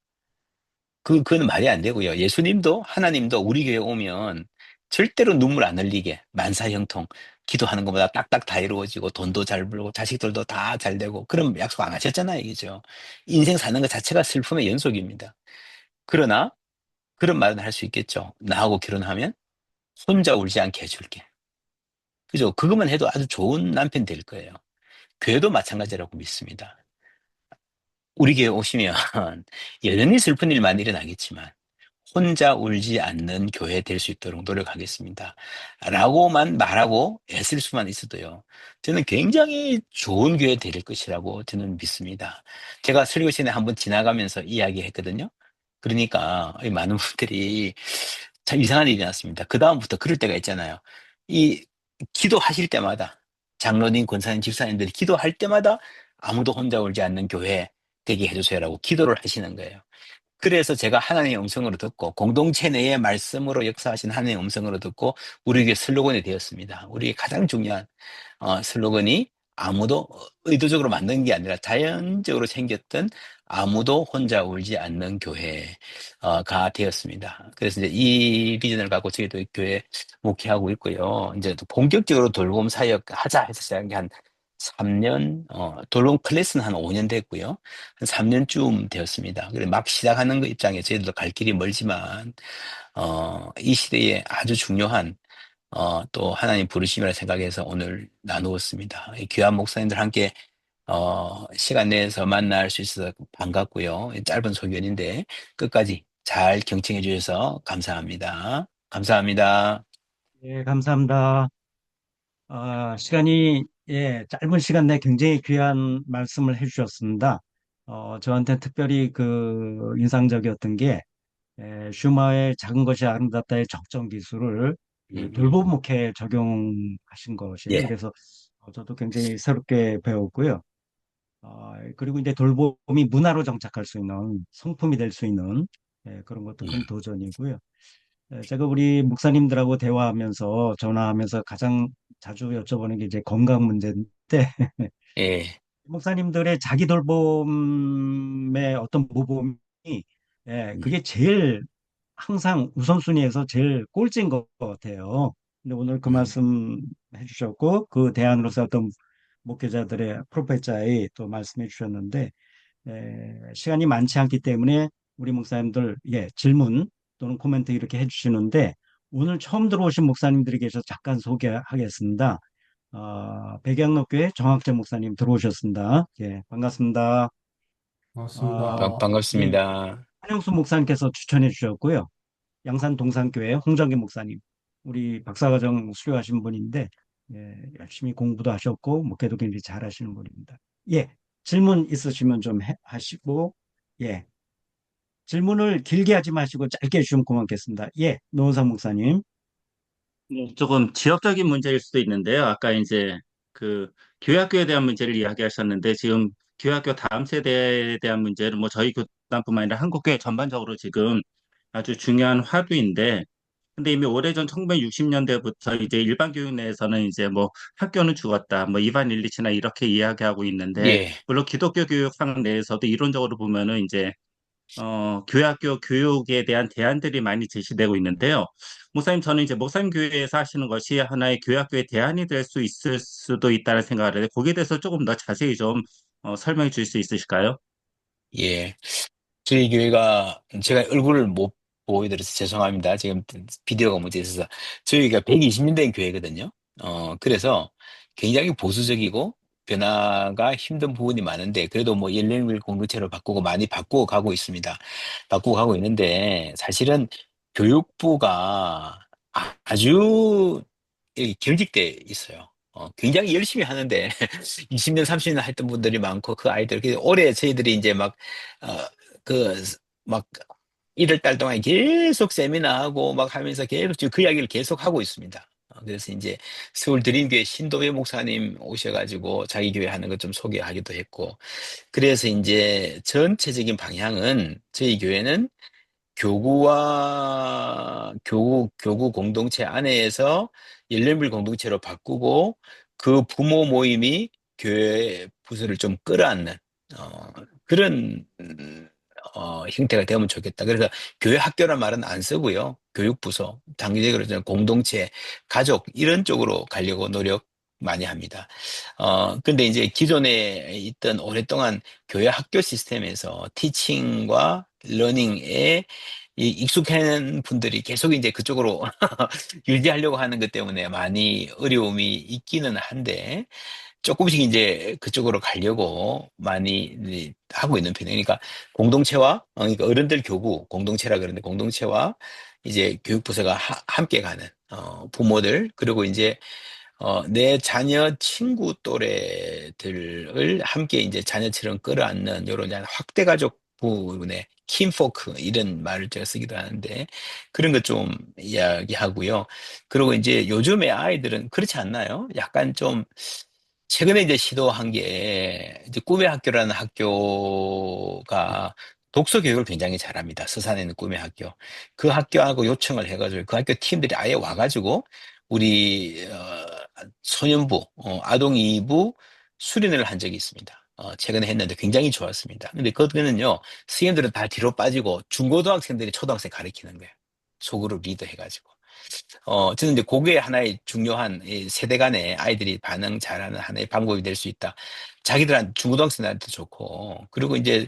그건 말이 안 되고요. 예수님도 하나님도 우리 교회 오면 절대로 눈물 안 흘리게 만사형통 기도하는 것보다 딱딱 다 이루어지고 돈도 잘 벌고 자식들도 다 잘 되고 그런 약속 안 하셨잖아요. 그죠? 인생 사는 것 자체가 슬픔의 연속입니다. 그러나 그런 말은 할 수 있겠죠. 나하고 결혼하면 혼자 울지 않게 해줄게. 그죠? 그것만 해도 아주 좋은 남편 될 거예요. 교회도 마찬가지라고 믿습니다. 우리 교회 오시면 여전히 슬픈 일 많이 일어나겠지만 혼자 울지 않는 교회 될 수 있도록 노력하겠습니다. 라고만 말하고 애쓸 수만 있어도요. 저는 굉장히 좋은 교회 될 것이라고 저는 믿습니다. 제가 설교 시간에 한번 지나가면서 이야기했거든요. 그러니까 이 많은 분들이 참 이상한 일이 났습니다. 그다음부터 그럴 때가 있잖아요. 이 기도하실 때마다 장로님, 권사님, 집사님들이 기도할 때마다 아무도 혼자 울지 않는 교회 되게 해주세요라고 기도를 하시는 거예요. 그래서 제가 하나님의 음성으로 듣고 공동체 내의 말씀으로 역사하신 하나님의 음성으로 듣고 우리에게 슬로건이 되었습니다. 우리의 가장 중요한 슬로건이 아무도 의도적으로 만든 게 아니라 자연적으로 생겼던 아무도 혼자 울지 않는 교회가 되었습니다. 그래서 이제 이 비전을 갖고 저희도 교회 목회하고 있고요. 이제 또 본격적으로 돌봄 사역 하자 해서 시작한 게 한 3년, 돌봄 클래스는 한 5년 됐고요. 한 3년쯤 되었습니다. 그래 막 시작하는 그 입장에 저희들도 갈 길이 멀지만, 이 시대에 아주 중요한 또 하나님 부르심이라 생각해서 오늘 나누었습니다. 이 귀한 목사님들 함께 시간 내서 만날 수 있어서 반갑고요. 짧은 소견인데 끝까지 잘 경청해 주셔서 감사합니다. 감사합니다. 예, 감사합니다. 시간이, 예, 짧은 시간 내에 굉장히 귀한 말씀을 해주셨습니다. 저한테 특별히 그 인상적이었던 게, 슈마의 작은 것이 아름답다의 적정 기술을 그 음, 돌봄 목회에 적용하신 것이에요. 예, 그래서 저도 굉장히 새롭게 배웠고요. 그리고 이제 돌봄이 문화로 정착할 수 있는 성품이 될 수 있는 그런 것도 음, 큰 도전이고요. 제가 우리 목사님들하고 대화하면서 전화하면서 가장 자주 여쭤보는 게 이제 건강 문제인데 예, 목사님들의 자기 돌봄의 어떤 모범이 음, 그게 제일 항상 우선순위에서 제일 꼴찌인 것 같아요. 근데 오늘 그 음, 말씀 해주셨고 그 대안으로서 어떤 목회자들의 프로페자의 또 말씀해 주셨는데 시간이 많지 않기 때문에 우리 목사님들 질문 또는 코멘트 이렇게 해주시는데 오늘 처음 들어오신 목사님들이 계셔서 잠깐 소개하겠습니다. 백양로교회 정학재 목사님 들어오셨습니다. 예, 반갑습니다. 반갑습니다. 예, 반갑습니다. 한영수 목사님께서 추천해 주셨고요. 양산 동산교회 홍정기 목사님, 우리 박사과정 수료하신 분인데 열심히 공부도 하셨고 목회도 굉장히 잘하시는 분입니다. 예, 질문 있으시면 좀 하시고 예, 질문을 길게 하지 마시고 짧게 해주시면 고맙겠습니다. 예, 노원상 목사님. 네, 조금 지역적인 문제일 수도 있는데요. 아까 이제 그 교회학교에 대한 문제를 이야기하셨는데 지금 교회학교 다음 세대에 대한 문제는 뭐 저희 교단뿐만 아니라 한국교회 전반적으로 지금 아주 중요한 화두인데 근데 이미 오래전 1960년대부터 이제 일반 교육 내에서는 이제 뭐 학교는 죽었다, 뭐 이반 일리치나 이렇게 이야기하고 있는데 예, 물론 기독교 교육학 내에서도 이론적으로 보면은 이제 교회학교 교육에 대한 대안들이 많이 제시되고 있는데요. 목사님, 저는 이제 목사님 교회에서 하시는 것이 하나의 교회학교의 대안이 될 수 있을 수도 있다는 생각을 하는데, 거기에 대해서 조금 더 자세히 좀 설명해 주실 수 있으실까요? 예. 저희 교회가 제가 얼굴을 못 보여드려서 죄송합니다. 지금 비디오가 문제 있어서 저희가 120년 된 교회거든요. 그래서 굉장히 보수적이고 변화가 힘든 부분이 많은데 그래도 뭐 열린을 공동체로 바꾸고 많이 바꾸어 가고 있습니다. 바꾸어 가고 있는데 사실은 교육부가 아주 이 경직돼 있어요. 굉장히 열심히 하는데 20년, 30년 했던 분들이 많고 그 아이들 올해 저희들이 이제 그, 막, 1월 달 동안 계속 세미나하고 막 하면서 계속 지금 그 이야기를 계속 하고 있습니다. 그래서 이제 서울 드림교회 신도배 목사님 오셔가지고 자기 교회 하는 것 좀 소개하기도 했고, 그래서 이제 전체적인 방향은 저희 교회는 교구 공동체 안에서 열린물 공동체로 바꾸고 그 부모 모임이 교회 부서를 좀 끌어안는 어, 그런 형태가 되면 좋겠다. 그래서 교회 학교란 말은 안 쓰고요. 교육부서, 단기적으로 저는 공동체, 가족 이런 쪽으로 가려고 노력 많이 합니다. 근데 이제 기존에 있던 오랫동안 교회 학교 시스템에서 티칭과 러닝에 익숙한 분들이 계속 이제 그쪽으로 유지하려고 하는 것 때문에 많이 어려움이 있기는 한데, 조금씩 이제 그쪽으로 가려고 많이 이제 하고 있는 편이에요. 그러니까 공동체와, 그러니까 어른들 교구, 공동체라 그러는데 공동체와 이제 교육부서가 함께 가는, 부모들, 그리고 이제 내 자녀 친구 또래들을 함께 이제 자녀처럼 끌어안는 이런 확대 가족 부분에 킨포크 이런 말을 제가 쓰기도 하는데 그런 것 좀 이야기하고요. 그리고 이제 요즘에 아이들은 그렇지 않나요? 약간 좀 최근에 이제 시도한 게 이제 꿈의 학교라는 학교가 독서 교육을 굉장히 잘합니다. 서산에 있는 꿈의 학교. 그 학교하고 요청을 해가지고 그 학교 팀들이 아예 와가지고 우리 소년부, 아동 2부 수련회를 한 적이 있습니다. 최근에 했는데 굉장히 좋았습니다. 근데 그거는요, 선생님들은 다 뒤로 빠지고 중고등학생들이 초등학생 가르치는 거예요. 소그룹 리더 해가지고. 저는 이제 그게 하나의 중요한 이 세대 간의 아이들이 반응 잘하는 하나의 방법이 될 수 있다. 자기들한테, 중고등학생들한테 좋고. 그리고 이제,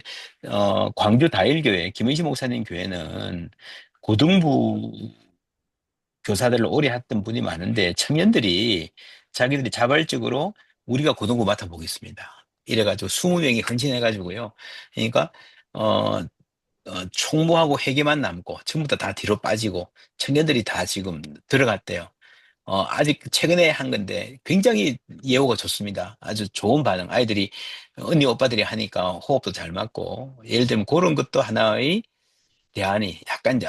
광주 다일교회, 김은식 목사님 교회는 고등부 교사들을 오래 했던 분이 많은데 청년들이 자기들이 자발적으로 우리가 고등부 맡아보겠습니다. 이래가지고 20명이 헌신해가지고요. 그러니까, 어, 총무하고 회계만 남고 전부 다 뒤로 빠지고 청년들이 다 지금 들어갔대요. 아직 최근에 한 건데 굉장히 예후가 좋습니다. 아주 좋은 반응. 아이들이 언니 오빠들이 하니까 호흡도 잘 맞고 예를 들면 그런 것도 하나의 대안이 약간 이제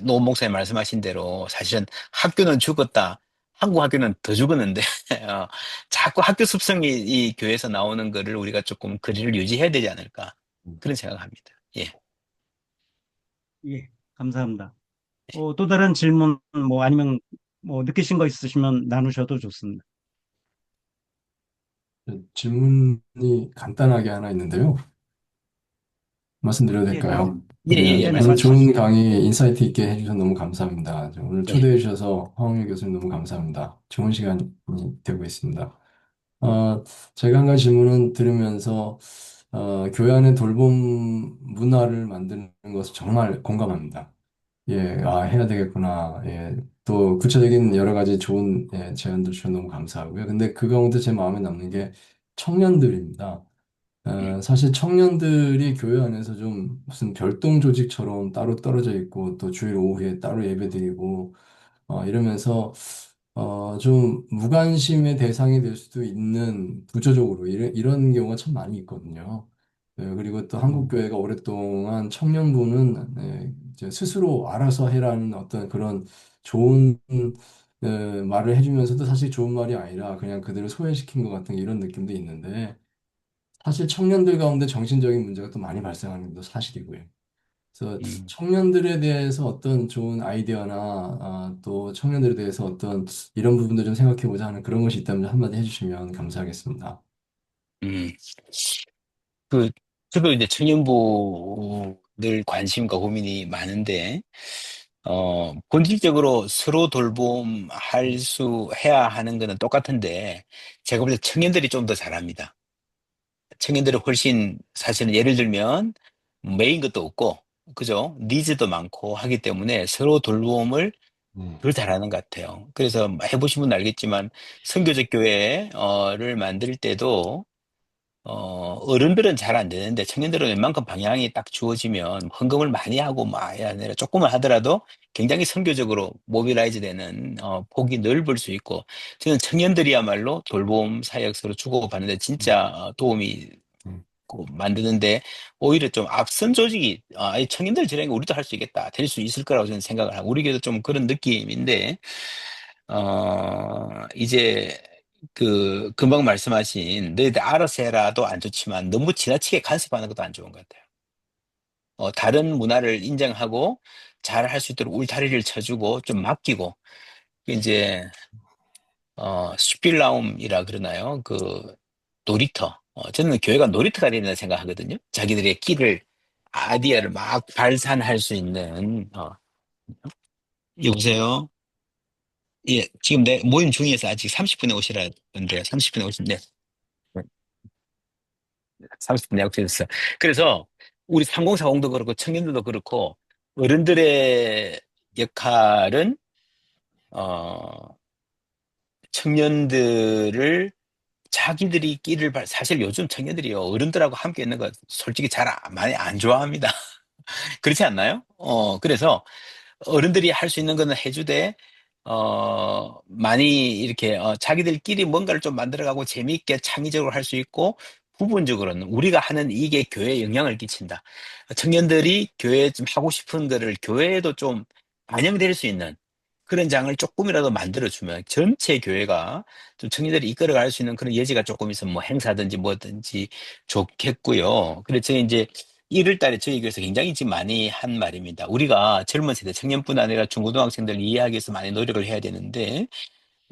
노 목사님 말씀하신 대로 사실은 학교는 죽었다. 한국 학교는 더 죽었는데 어, 자꾸 학교 습성이 이 교회에서 나오는 거를 우리가 조금 거리를 유지해야 되지 않을까 그런 생각합니다. 예. 예, 감사합니다. 또 다른 질문 뭐 아니면 뭐 느끼신 거 있으시면 나누셔도 좋습니다. 질문이 간단하게 하나 있는데요. 말씀드려도 예, 될까요? 예, 예, 예, 네, 네네, 오늘 좋은 말씀하십시오. 강의 인사이트 있게 해주셔서 너무 감사합니다. 오늘 예. 초대해 주셔서 황홍일 교수님 너무 감사합니다. 좋은 시간이 되고 있습니다. 제가 한 가지 질문은 들으면서 교회 안에 돌봄 문화를 만드는 것을 정말 공감합니다. 예, 해야 되겠구나. 예, 또 구체적인 여러 가지 좋은 제안들 주셔서 너무 감사하고요. 근데 그 가운데 제 마음에 남는 게 청년들입니다. 음, 사실 청년들이 교회 안에서 좀 무슨 별동 조직처럼 따로 떨어져 있고 또 주일 오후에 따로 예배드리고 이러면서 좀 무관심의 대상이 될 수도 있는 부조적으로 이런 경우가 참 많이 있거든요. 그리고 또 한국 교회가 오랫동안 청년부는 이제 스스로 알아서 해라는 어떤 그런 좋은 말을 해주면서도 사실 좋은 말이 아니라 그냥 그들을 소외시킨 것 같은 이런 느낌도 있는데 사실 청년들 가운데 정신적인 문제가 또 많이 발생하는 것도 사실이고요. 그래서 음. 청년들에 대해서 어떤 좋은 아이디어나 또 청년들에 대해서 어떤 이런 부분도 좀 생각해 보자 하는 그런 것이 있다면 한마디 해주시면 감사하겠습니다. 음. 그, 저도 이제 청년부들 관심과 고민이 많은데, 본질적으로 서로 해야 하는 거는 똑같은데, 제가 볼 때 청년들이 좀 더 잘합니다. 청년들이 훨씬, 사실은 예를 들면, 메인 것도 없고, 그죠? 니즈도 많고 하기 때문에 서로 돌봄을 더 잘하는 것 같아요. 그래서 해보신 분은 알겠지만, 선교적 교회를 만들 때도, 어른들은 잘 안 되는데 청년들은 웬만큼 방향이 딱 주어지면 헌금을 많이 하고 막 아니라 조금만 하더라도 굉장히 선교적으로 모빌라이즈 되는 폭이 넓을 수 있고 저는 청년들이야말로 돌봄 사역서로 주고받는데 진짜 도움이 만드는데 오히려 좀 앞선 조직이 이 청년들 저런 거 우리도 할 수 있겠다 될 수 있을 거라고 저는 생각을 하고 우리 교회도 좀 그런 느낌인데 이제 금방 말씀하신 너희들 알아서 해라도 안 좋지만 너무 지나치게 간섭하는 것도 안 좋은 것 같아요. 다른 문화를 인정하고 잘 할 수 있도록 울타리를 쳐주고 좀 맡기고 이제 슈필라움이라 그러나요? 그 놀이터. 저는 교회가 놀이터가 되는 생각하거든요. 자기들의 끼를 아이디어를 막 발산할 수 있는 여보세요? 예, 지금 내 모임 중에서 아직 30분에 오시라던데 30분에 오신대. 30분 약속했어. 그래서 우리 3040도 그렇고 청년들도 그렇고 어른들의 역할은 어 청년들을 자기들이 사실 요즘 청년들이요 어른들하고 함께 있는 거 솔직히 많이 안 좋아합니다. 그렇지 않나요? 그래서 어른들이 할 수 있는 거는 해주되, 많이 이렇게, 자기들끼리 뭔가를 좀 만들어가고 재미있게 창의적으로 할 수 있고, 부분적으로는 우리가 하는 이게 교회에 영향을 끼친다. 청년들이 교회에 좀 하고 싶은 거를 교회에도 좀 반영될 수 있는 그런 장을 조금이라도 만들어주면 전체 교회가 좀 청년들이 이끌어갈 수 있는 그런 여지가 조금 있으면 뭐 행사든지 뭐든지 좋겠고요. 그래서 이제 1월 달에 저희 교회에서 굉장히 지금 많이 한 말입니다. 우리가 젊은 세대, 청년뿐 아니라 중고등학생들 이해하기 위해서 많이 노력을 해야 되는데,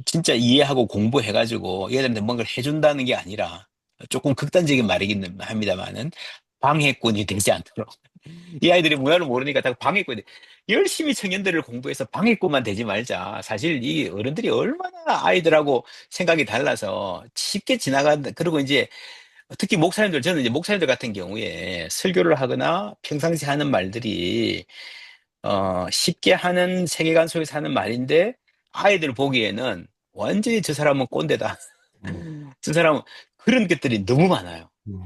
진짜 이해하고 공부해가지고 얘들한테 뭔가를 해준다는 게 아니라, 조금 극단적인 말이긴 합니다만은 방해꾼이 되지 않도록. 이 아이들이 문화를 모르니까 다 방해꾼이 열심히 청년들을 공부해서 방해꾼만 되지 말자. 사실 이 어른들이 얼마나 아이들하고 생각이 달라서 쉽게 지나간다. 그리고 이제 특히 목사님들, 저는 이제 목사님들 같은 경우에 설교를 하거나 평상시 하는 말들이 쉽게 하는 세계관 속에서 하는 말인데 아이들 보기에는 완전히 저 사람은 꼰대다. 음, 저 사람은 그런 것들이 너무 많아요. 음,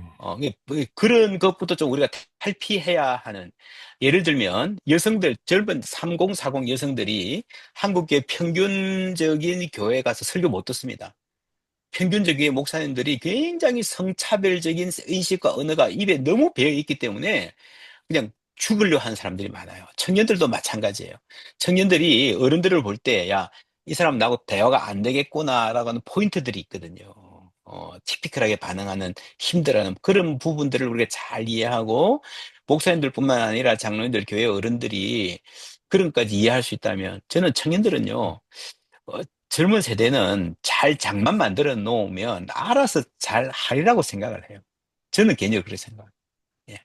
그런 것부터 좀 우리가 탈피해야 하는. 예를 들면 여성들, 젊은 30, 40 여성들이 한국의 평균적인 교회 가서 설교 못 듣습니다. 평균적인 목사님들이 굉장히 성차별적인 인식과 언어가 입에 너무 배어 있기 때문에 그냥 죽으려 하는 사람들이 많아요. 청년들도 마찬가지예요. 청년들이 어른들을 볼 때, 야, 이 사람 나하고 대화가 안 되겠구나라고 하는 포인트들이 있거든요. 티피컬하게 반응하는 힘들어하는 그런 부분들을 우리가 잘 이해하고, 목사님들뿐만 아니라 장로님들, 교회 어른들이 그런 것까지 이해할 수 있다면, 저는 청년들은요, 젊은 세대는 잘 장만 만들어 놓으면 알아서 잘 하리라고 생각을 해요. 저는 개인적으로 그렇게 생각해요. 예.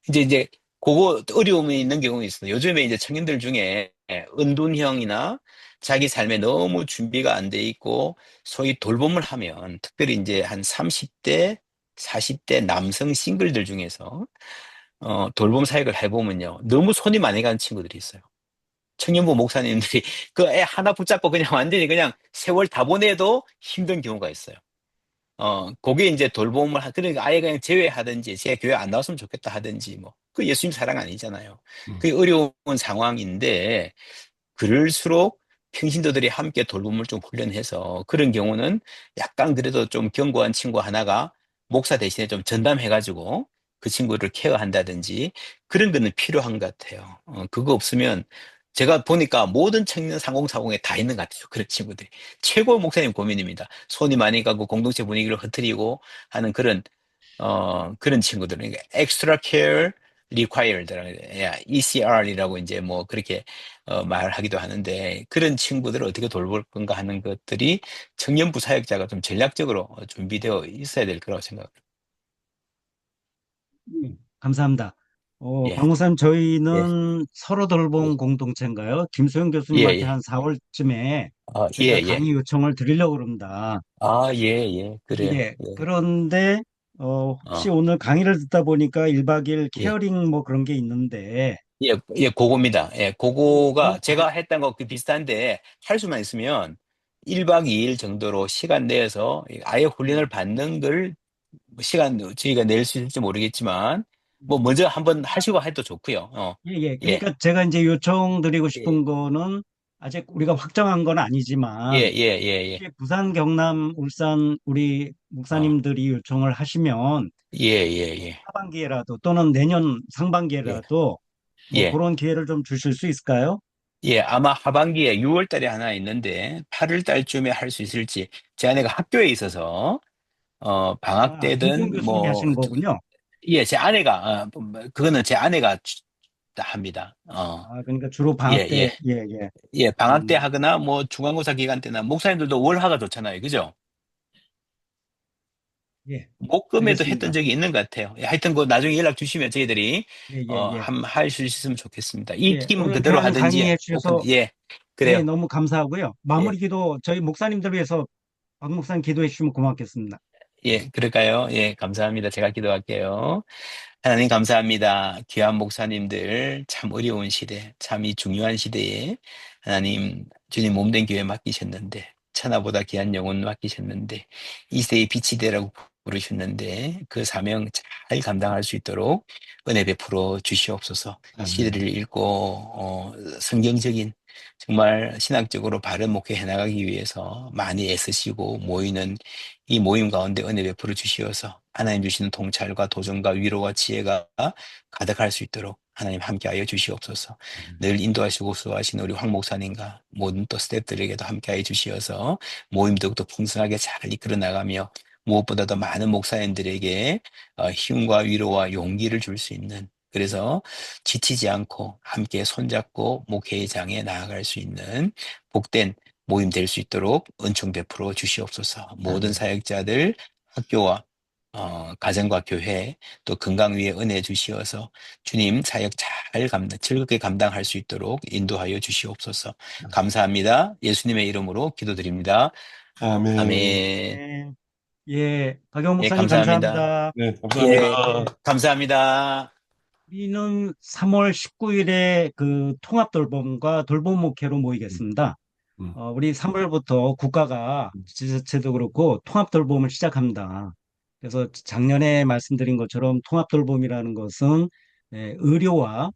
이제 그거 어려움이 있는 경우가 있어요. 요즘에 이제 청년들 중에 은둔형이나 자기 삶에 너무 준비가 안 돼 있고 소위 돌봄을 하면 특별히 이제 한 30대, 40대 남성 싱글들 중에서 돌봄 사역을 해보면요. 너무 손이 많이 가는 친구들이 있어요. 청년부 목사님들이 그 애 하나 붙잡고 그냥 완전히 그냥 세월 다 보내도 힘든 경우가 있어요. 그게 이제 돌봄을, 그러니까 아예 그냥 제외하든지, 제 교회 안 나왔으면 좋겠다 하든지, 뭐. 그 예수님 사랑 아니잖아요. 음. 그게 어려운 상황인데, 그럴수록 평신도들이 함께 돌봄을 좀 훈련해서 그런 경우는 약간 그래도 좀 견고한 친구 하나가 목사 대신에 좀 전담해가지고 그 친구를 케어한다든지 그런 거는 필요한 것 같아요. 그거 없으면 제가 보니까 모든 청년 3040에 다 있는 것 같아요. 그런 친구들이. 최고 목사님 고민입니다. 손이 많이 가고 공동체 분위기를 흐트리고 하는 그런 친구들. 그러니까 extra care required, ECR이라고 이제 뭐 그렇게 말하기도 하는데 그런 친구들을 어떻게 돌볼 건가 하는 것들이 청년부 사역자가 좀 전략적으로 준비되어 있어야 될 거라고 생각합니다. 감사합니다. 예, 박 목사님, 예, 저희는 서로 예, 돌봄 공동체인가요? 김소영 예, 교수님한테 예. 한 4월쯤에 예, 제가 예. 강의 요청을 드리려고 그럽니다. 예, 예. 그래요. 예. 예, 그런데 혹시 어, 오늘 강의를 듣다 보니까 1박 2일 예. 케어링 뭐 그런 게 있는데 예, 예, 그거입니다. 예, 그 그거가 제가 했던 거 그 비슷한데 할 수만 있으면 1박 2일 정도로 시간 내서 아예 훈련을 받는 걸 시간 저희가 낼 수 있을지 모르겠지만 뭐 먼저 한번 하시고 해도 좋고요. 예, 예. 예, 그러니까 제가 이제 요청드리고 예, 싶은 거는 아직 우리가 확정한 건 예, 아니지만 예, 예, 예, 혹시 부산, 경남, 울산 우리 어, 목사님들이 요청을 하시면 예, 예, 예, 하반기에라도 또는 내년 예, 상반기에라도 뭐 예, 그런 기회를 좀 주실 수 있을까요? 예, 아마 하반기에 6월 달에 하나 있는데 8월 달쯤에 할 수 있을지 제 아내가 학교에 있어서 방학 아, 김수영 때든 교수님이 뭐 하시는 거군요. 예, 제 아내가 그거는 제 아내가 합니다. 아, 그러니까 주로 예, 방학 예. 때, 예, 예. 예, 방학 때 음, 하거나 뭐 중간고사 기간 때나 목사님들도 월화가 좋잖아요. 그죠? 예, 목금에도 했던 알겠습니다. 적이 있는 것 같아요. 예, 하여튼 그 나중에 연락 주시면 저희들이 예, 예, 예. 할수 있으면 좋겠습니다. 이 예, 팀은 오늘 그대로 귀한 하든지 강의해 혹은 주셔서 예, 예, 그래요. 너무 감사하고요. 예. 마무리 기도 저희 목사님들 위해서 박 목사님 기도해 주시면 고맙겠습니다. 예, 그럴까요? 예, 감사합니다. 제가 기도할게요. 하나님 감사합니다. 귀한 목사님들 참 어려운 시대, 참 이 중요한 시대에 하나님 주님 몸된 교회 맡기셨는데 천하보다 귀한 영혼 맡기셨는데 이 세대의 빛이 되라고 부르셨는데 그 사명 잘 감당할 수 있도록 은혜 베풀어 주시옵소서. 아멘. 시대를 읽고 성경적인 정말 신학적으로 바른 목회 해나가기 위해서 많이 애쓰시고 모이는 이 모임 가운데 은혜 베풀어 주시어서 하나님 주시는 통찰과 도전과 위로와 지혜가 가득할 수 있도록 하나님 함께하여 주시옵소서. 늘 인도하시고 수고하시는 우리 황 목사님과 모든 또 스태프들에게도 함께하여 주시어서 모임 더욱더 풍성하게 잘 이끌어 나가며 무엇보다도 많은 목사님들에게 힘과 위로와 용기를 줄 수 있는 그래서 지치지 않고 함께 손잡고 목회의 장에 나아갈 수 있는 복된 모임 될 수 있도록 은총 베풀어 주시옵소서. 모든 아멘. 사역자들 학교와 가정과 교회 또 건강 위에 은혜 주시어서 주님 사역 즐겁게 감당할 수 있도록 인도하여 주시옵소서. 감사합니다. 예수님의 이름으로 기도드립니다. 아멘. 아멘. 네. 예, 박영 예, 목사님 감사합니다. 감사합니다. 네, 예, 감사합니다. 감사합니다. 우리는 3월 19일에 그 통합 돌봄과 돌봄 목회로 모이겠습니다. 음. 우리 3월부터 국가가 지자체도 그렇고 통합 돌봄을 시작합니다. 그래서 작년에 말씀드린 것처럼 통합 돌봄이라는 것은 의료와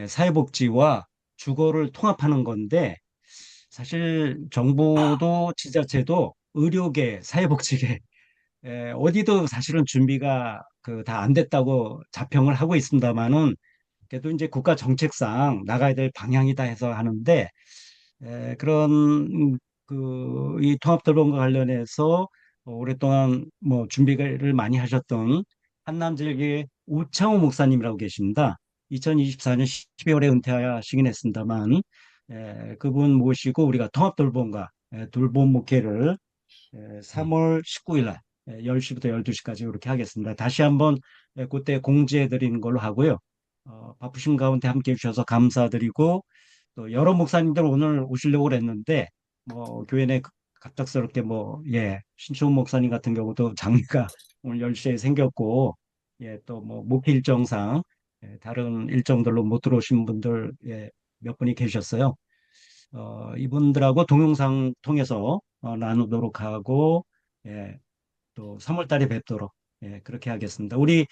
사회복지와 주거를 통합하는 건데 사실 정부도 지자체도 의료계, 사회복지계 어디도 사실은 준비가 그 다 안 됐다고 자평을 하고 있습니다만은 그래도 이제 국가 정책상 나가야 될 방향이다 해서 하는데 그런 그 이 통합돌봄과 관련해서 오랫동안 뭐 준비를 많이 하셨던 한남절개 우창호 목사님이라고 계십니다. 2024년 12월에 은퇴하시긴 했습니다만 그분 모시고 우리가 통합돌봄과 돌봄 목회를 3월 19일 날 10시부터 12시까지 그렇게 하겠습니다. 다시 한번 그때 공지해 드리는 걸로 하고요. 바쁘신 가운데 함께 해주셔서 감사드리고 또 여러 목사님들 오늘 오시려고 그랬는데 뭐 교회 내 갑작스럽게 신초훈 목사님 같은 경우도 장례가 오늘 10시에 생겼고 또 뭐 목회 일정상 다른 일정들로 못 들어오신 분들 몇 분이 계셨어요. 이분들하고 동영상 통해서 나누도록 하고 또 3월 달에 뵙도록 그렇게 하겠습니다. 우리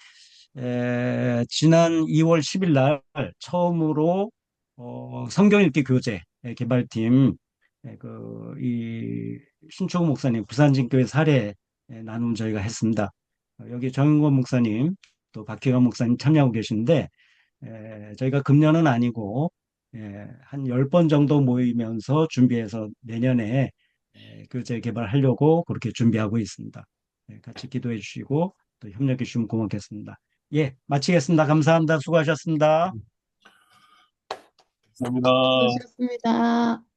지난 2월 10일 날 처음으로 성경 읽기 교재 개발팀 이 신초구 목사님 부산진교회 사례 나눔 저희가 했습니다. 여기 정인권 목사님 또 박혜관 목사님 참여하고 계신데 저희가 금년은 아니고 한 10번 정도 모이면서 준비해서 내년에 교재 개발하려고 그렇게 준비하고 있습니다. 같이 기도해 주시고 또 협력해 주시면 고맙겠습니다. 예, 마치겠습니다. 감사합니다. 수고하셨습니다. 감사합니다. 수고하셨습니다.